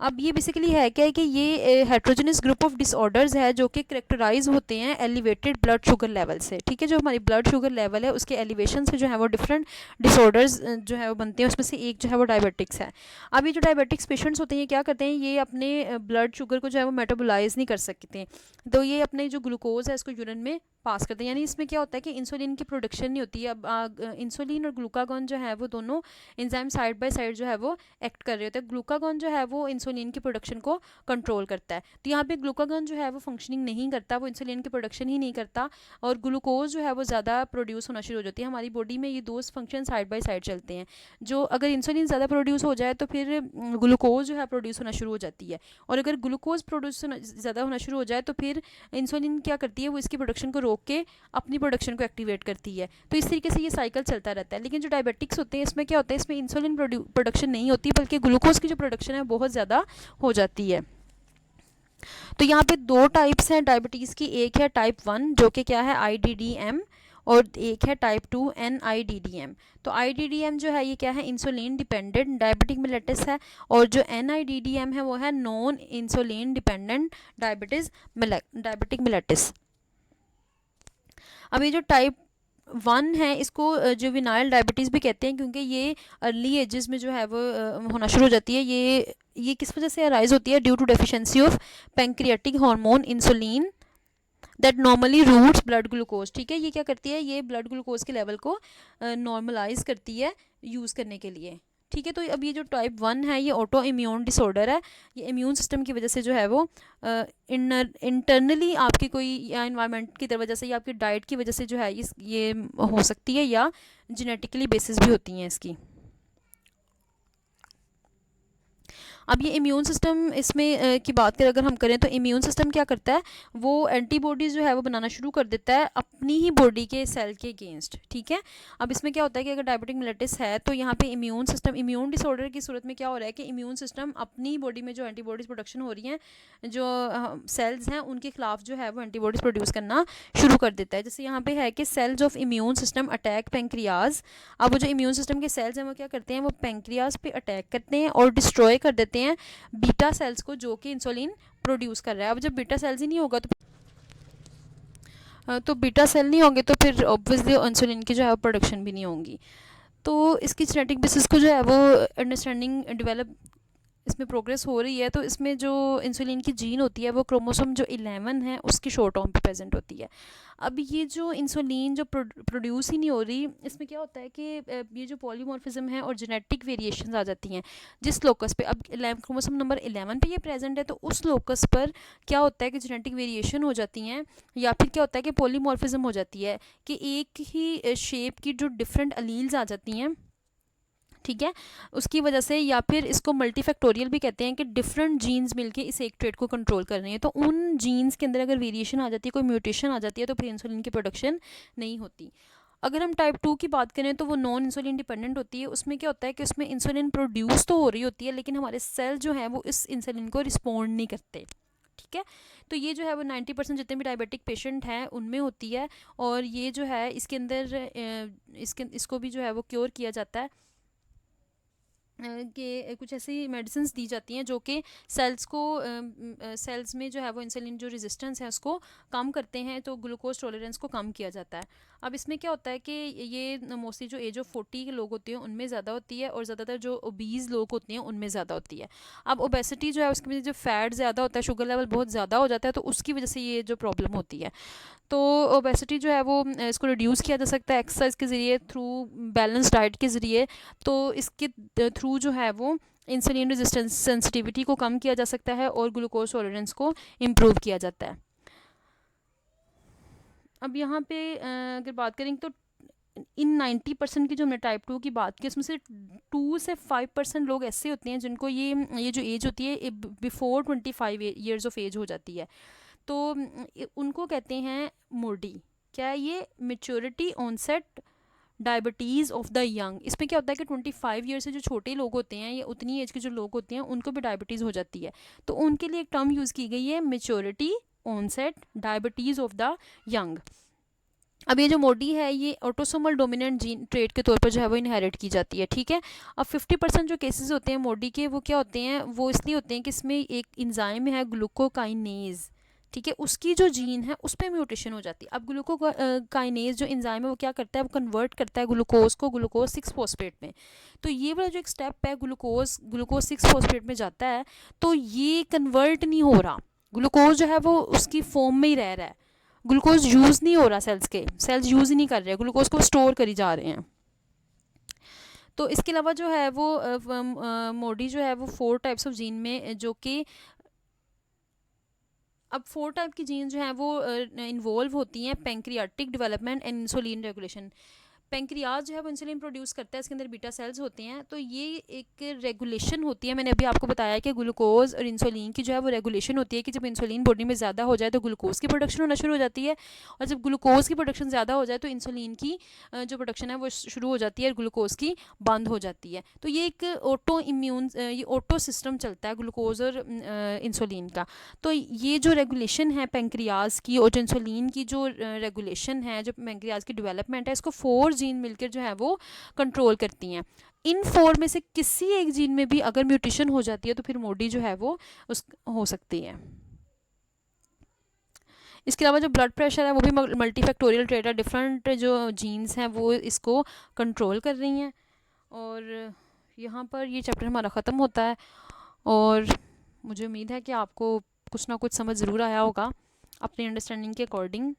अब ये बेसिकली है क्या है कि ये हेट्रोजेनस ग्रुप ऑफ डिसऑर्डर्स है जो कि करेक्टराइज होते हैं एलिवेटेड ब्लड शुगर लेवल से, ठीक है। जो हमारी ब्लड शुगर लेवल है उसके एलिवेशन से जो है वो डिफरेंट डिसऑर्डर्स जो है वो बनते हैं, उसमें से एक जो है वो डायबिटिक्स है। अब ये जो डायबिटिक्स पेशेंट्स होते हैं ये क्या करते हैं, ये अपने ब्लड शुगर को जो है वो मेटाबोलाइज नहीं कर सकते, तो ये अपने जो ग्लूकोज है इसको यूरिन में पास करते हैं। यानी इसमें क्या होता है कि इंसुलिन की प्रोडक्शन नहीं होती है। अब इंसुलिन और ग्लूकागॉन जो है वो दोनों एंजाइम साइड बाय साइड जो है वो एक्ट कर रहे होते हैं। ग्लूकागॉन जो है वो इंसुलिन की प्रोडक्शन को कंट्रोल करता है, तो यहाँ पे ग्लूकागॉन जो है वो फंक्शनिंग नहीं करता, वो इंसुलिन की प्रोडक्शन ही नहीं करता, और ग्लूकोज जो है वो ज़्यादा प्रोड्यूस होना शुरू हो जाती है। हमारी बॉडी में ये दो फंक्शन साइड बाय साइड चलते हैं। जो अगर इंसुलिन ज़्यादा प्रोड्यूस हो जाए तो फिर ग्लूकोज जो है प्रोड्यूस होना शुरू हो जाती है, और अगर ग्लूकोज प्रोड्यूस ज़्यादा होना शुरू हो जाए तो फिर इंसुलिन क्या करती है, वो इसकी प्रोडक्शन को रोक के अपनी प्रोडक्शन को एक्टिवेट करती है। तो इस तरीके से ये साइकिल चलता रहता है। लेकिन जो डायबिटिक्स होते हैं इसमें क्या होता है, इसमें इंसुलिन प्रोडक्शन नहीं होती बल्कि ग्लूकोज की जो प्रोडक्शन है बहुत ज़्यादा हो जाती है। तो यहाँ पे दो टाइप्स हैं डायबिटीज़ की, एक है टाइप 1 जो कि क्या है IDDM, और एक है टाइप 2 NIDDM। तो IDDM जो है ये क्या है, इंसुलिन डिपेंडेंट डायबिटिक मिलेटस है, और जो NIDDM है वो है non insulin dependent diabetic mellitus. अब ये जो टाइप 1 है इसको जुवेनाइल डायबिटीज़ भी कहते हैं, क्योंकि ये अर्ली एजेस में जो है वो होना शुरू हो जाती है। ये किस वजह से अराइज होती है, due to deficiency of pancreatic hormone insulin that normally routes blood glucose, ठीक है। ये क्या करती है, ये ब्लड ग्लूकोज के लेवल को नॉर्मलाइज करती है यूज़ करने के लिए, ठीक है। तो अब ये जो टाइप 1 है ये ऑटो इम्यून डिसऑर्डर है। ये इम्यून सिस्टम की वजह से जो है वो इंटरनली आपकी कोई या इन्वायरमेंट की वजह से या आपकी डाइट की वजह से जो है ये हो सकती है, या जेनेटिकली बेसिस भी होती हैं इसकी। अब ये इम्यून सिस्टम इसमें की बात करें अगर हम करें तो इम्यून सिस्टम क्या करता है, वो एंटीबॉडीज़ जो है वो बनाना शुरू कर देता है अपनी ही बॉडी के सेल के अगेंस्ट, ठीक है। अब इसमें क्या होता है कि अगर डायबिटिक मिलेटिस है तो यहाँ पे इम्यून सिस्टम, इम्यून डिसऑर्डर की सूरत में क्या हो रहा है कि इम्यून सिस्टम अपनी बॉडी में जो एंटीबॉडीज़ प्रोडक्शन हो रही हैं, जो सेल्स हैं उनके खिलाफ जो है वो एंटीबॉडीज़ प्रोड्यूस करना शुरू कर देता है। जैसे यहाँ पे है कि cells of immune system attack pancreas. अब वो जो इम्यून सिस्टम के सेल्स हैं वो क्या करते हैं, वो पेंक्रियाज पे अटैक करते हैं और डिस्ट्रॉय कर देते हैं बीटा सेल्स को जो कि इंसुलिन प्रोड्यूस कर रहा है। अब जब बीटा सेल्स ही नहीं होगा तो बीटा सेल नहीं होंगे तो फिर ऑब्वियसली इंसुलिन की जो है प्रोडक्शन भी नहीं होंगी। तो इसकी जेनेटिक बेसिस को जो है वो अंडरस्टैंडिंग डेवलप इसमें प्रोग्रेस हो रही है। तो इसमें जो इंसुलिन की जीन होती है वो क्रोमोसोम जो 11 है उसकी शॉर्ट टर्म पे प्रेजेंट होती है। अब ये जो इंसुलिन जो प्रोड्यूस ही नहीं हो रही, इसमें क्या होता है कि ये जो पॉलीमॉर्फिज्म है और जेनेटिक वेरिएशंस आ जाती हैं जिस लोकस पे, अब क्रोमोसोम नंबर 11 पे ये प्रेजेंट है तो उस लोकस पर क्या होता है कि जेनेटिक वेरिएशन हो जाती हैं, या फिर क्या होता है कि पॉलीमॉर्फिज्म हो जाती है कि एक ही शेप की जो डिफरेंट अलील्स आ जाती हैं, ठीक है, उसकी वजह से, या फिर इसको मल्टीफैक्टोरियल भी कहते हैं कि डिफरेंट जीन्स मिलके इस एक ट्रेट को कंट्रोल कर रहे हैं। तो उन जीन्स के अंदर अगर वेरिएशन आ जाती है, कोई म्यूटेशन आ जाती है, तो फिर इंसुलिन की प्रोडक्शन नहीं होती। अगर हम टाइप 2 की बात करें तो वो नॉन इंसुलिन डिपेंडेंट होती है। उसमें क्या होता है कि उसमें इंसुलिन प्रोड्यूस तो हो रही होती है लेकिन हमारे सेल जो हैं वो इस इंसुलिन को रिस्पॉन्ड नहीं करते, ठीक है। तो ये जो है वो 90% जितने भी डायबिटिक पेशेंट हैं उनमें होती है, और ये जो है इसके अंदर इसको भी जो है वो क्योर किया जाता है कि कुछ ऐसी मेडिसिन दी जाती हैं जो कि सेल्स में जो है वो इंसुलिन जो रेजिस्टेंस है उसको कम करते हैं, तो ग्लूकोज टॉलरेंस को कम किया जाता है। अब इसमें क्या होता है कि ये मोस्टली जो एज ऑफ 40 के लोग होते हैं उनमें ज़्यादा होती है, और ज़्यादातर जो ओबीज़ लोग होते हैं उनमें ज़्यादा होती है। अब ओबेसिटी जो है उसकी वजह से जो फैट ज़्यादा होता है, शुगर लेवल बहुत ज़्यादा हो जाता है, तो उसकी वजह से ये जो प्रॉब्लम होती है। तो ओबेसिटी जो है वो इसको रिड्यूस किया जा सकता है एक्सरसाइज के ज़रिए, थ्रू बैलेंस डाइट के ज़रिए। तो इसके थ्रू जो है वो इंसुलिन रेजिस्टेंस सेंसिटिविटी को कम किया जा सकता है और ग्लूकोज टॉलरेंस को इम्प्रूव किया जाता है। अब यहाँ पे अगर बात करें तो इन 90% की जो हमने टाइप 2 की बात की उसमें से 2 से 5% लोग ऐसे होते हैं जिनको ये जो एज होती है बिफोर 25 ईयर्स ऑफ एज हो जाती है, तो उनको कहते हैं मोडी। क्या है ये, maturity onset diabetes of the young. इसमें क्या होता है कि 25 ईयर से जो छोटे लोग होते हैं या उतनी एज के जो लोग होते हैं उनको भी डायबिटीज़ हो जाती है, तो उनके लिए एक टर्म यूज़ की गई है maturity onset diabetes of the young. अब ये जो मोडी है ये ऑटोसोमल डोमिनेंट जीन ट्रेट के तौर पर जो है वो इनहेरिट की जाती है, ठीक है। अब 50% जो केसेस होते हैं मोडी के वो क्या होते हैं, वो इसलिए होते हैं कि इसमें एक इंजाइम है ग्लूकोकाइनेज, ठीक है, उसकी जो जीन है उस पर म्यूटेशन हो जाती है। अब ग्लूकोकाइनेज जो इंजाइम है वो क्या करता है, वो कन्वर्ट करता है ग्लूकोज को ग्लूकोज 6 फॉस्फेट में। तो ये वाला जो एक स्टेप है ग्लूकोज ग्लूकोज 6 फॉस्फेट में जाता है, तो ये कन्वर्ट नहीं हो रहा, ग्लूकोज जो है वो उसकी फॉर्म में ही रह रहा है, ग्लूकोज यूज़ नहीं हो रहा, सेल्स यूज़ ही नहीं कर रहे, ग्लूकोज को स्टोर करी जा रहे हैं। तो इसके अलावा जो है वो मोडी जो है वो 4 टाइप्स ऑफ जीन में जो कि अब 4 टाइप की जीन जो हैं वो इन्वॉल्व होती हैं, pancreatic development and insulin regulation. Pancreas जो है वो इंसुलिन प्रोड्यूस करता है, इसके अंदर बीटा सेल्स होते हैं, तो ये एक रेगुलेशन होती है। मैंने अभी आपको बताया कि ग्लूकोज और इंसुलिन की जो है वो रेगुलेशन होती है कि जब इंसुलिन बॉडी में ज़्यादा हो जाए तो ग्लूकोज की प्रोडक्शन होना शुरू हो जाती है, और जब ग्लूकोज की प्रोडक्शन ज़्यादा हो जाए तो इंसुलिन की जो प्रोडक्शन है वो शुरू हो जाती है और ग्लूकोज की बंद हो जाती है। तो ये एक ये ऑटो सिस्टम चलता है ग्लूकोज और इंसुलिन का। तो ये जो रेगुलेशन है पेंक्रियाज की और जो इंसुलिन की जो रेगुलेशन है, जो पेंक्रियाज की डेवलपमेंट है, इसको 4 जीन मिलकर जो है वो कंट्रोल करती हैं। इन 4 में से किसी एक जीन में भी अगर म्यूटेशन हो जाती है तो फिर मोडी जो है वो उस हो सकती है। इसके अलावा जो ब्लड प्रेशर है वो भी मल्टीफैक्टोरियल ट्रेट है, डिफरेंट जो जीन्स हैं वो इसको कंट्रोल कर रही हैं। और यहाँ पर ये चैप्टर हमारा ख़त्म होता है, और मुझे उम्मीद है कि आपको कुछ ना कुछ समझ ज़रूर आया होगा अपनी अंडरस्टैंडिंग के अकॉर्डिंग।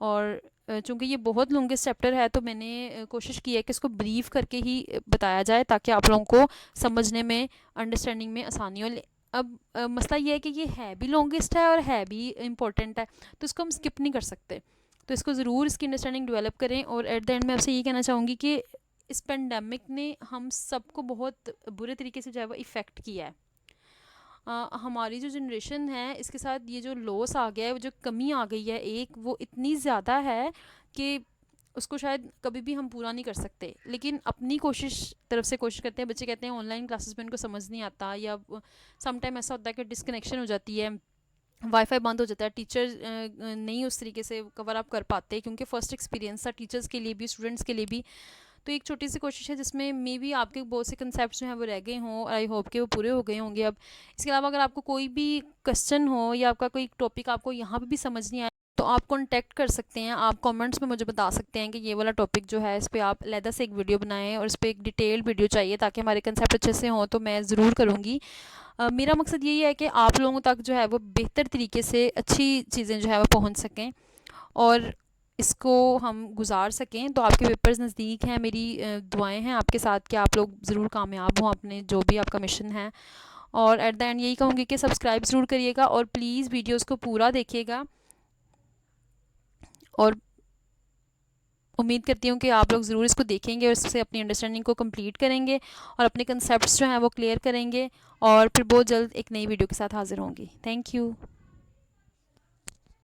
और चूँकि ये बहुत लॉन्गेस्ट चैप्टर है तो मैंने कोशिश की है कि इसको ब्रीफ करके ही बताया जाए ताकि आप लोगों को समझने में, अंडरस्टैंडिंग में आसानी हो। अब मसला ये है कि ये है भी लॉन्गेस्ट है और है भी इम्पोर्टेंट है, तो इसको हम स्किप नहीं कर सकते, तो इसको ज़रूर इसकी अंडरस्टैंडिंग डेवलप करें। और एट द एंड मैं आपसे ये कहना चाहूँगी कि इस पेंडेमिक ने हम सबको बहुत बुरे तरीके से जो है वो इफ़ेक्ट किया है। हमारी जो जनरेशन है इसके साथ ये जो लॉस आ गया है, जो कमी आ गई है एक, वो इतनी ज़्यादा है कि उसको शायद कभी भी हम पूरा नहीं कर सकते। लेकिन अपनी तरफ से कोशिश करते हैं। बच्चे कहते हैं ऑनलाइन क्लासेस में उनको समझ नहीं आता, या सम टाइम ऐसा होता है कि डिस्कनेक्शन हो जाती है, वाईफाई बंद हो जाता है, टीचर नहीं उस तरीके से कवर अप कर पाते, क्योंकि फ़र्स्ट एक्सपीरियंस था टीचर्स के लिए भी स्टूडेंट्स के लिए भी। तो एक छोटी सी कोशिश है जिसमें मे बी आपके बहुत से कंसेप्ट जो हैं वो रह गए हों, आई होप कि वो पूरे हो गए होंगे अब। इसके अलावा अगर आपको कोई भी क्वेश्चन हो या आपका कोई टॉपिक आपको यहाँ पे भी समझ नहीं आया तो आप कॉन्टैक्ट कर सकते हैं, आप कमेंट्स में मुझे बता सकते हैं कि ये वाला टॉपिक जो है इस पर आप अलहदा से एक वीडियो बनाएं और इस पर एक डिटेल्ड वीडियो चाहिए ताकि हमारे कंसेप्ट अच्छे से हों, तो मैं ज़रूर करूँगी। मेरा मकसद यही है कि आप लोगों तक जो है वो बेहतर तरीके से अच्छी चीज़ें जो है वो पहुँच सकें और इसको हम गुजार सकें। तो आपके पेपर्स नज़दीक हैं, मेरी दुआएं हैं आपके साथ कि आप लोग ज़रूर कामयाब हों अपने जो भी आपका मिशन है। और एट द एंड यही कहूँगी कि सब्सक्राइब ज़रूर करिएगा और प्लीज़ वीडियोस को पूरा देखिएगा, और उम्मीद करती हूँ कि आप लोग ज़रूर इसको देखेंगे और इससे अपनी अंडरस्टैंडिंग को कंप्लीट करेंगे और अपने कंसेप्ट्स जो हैं वो क्लियर करेंगे, और फिर बहुत जल्द एक नई वीडियो के साथ हाज़िर होंगी। Thank you.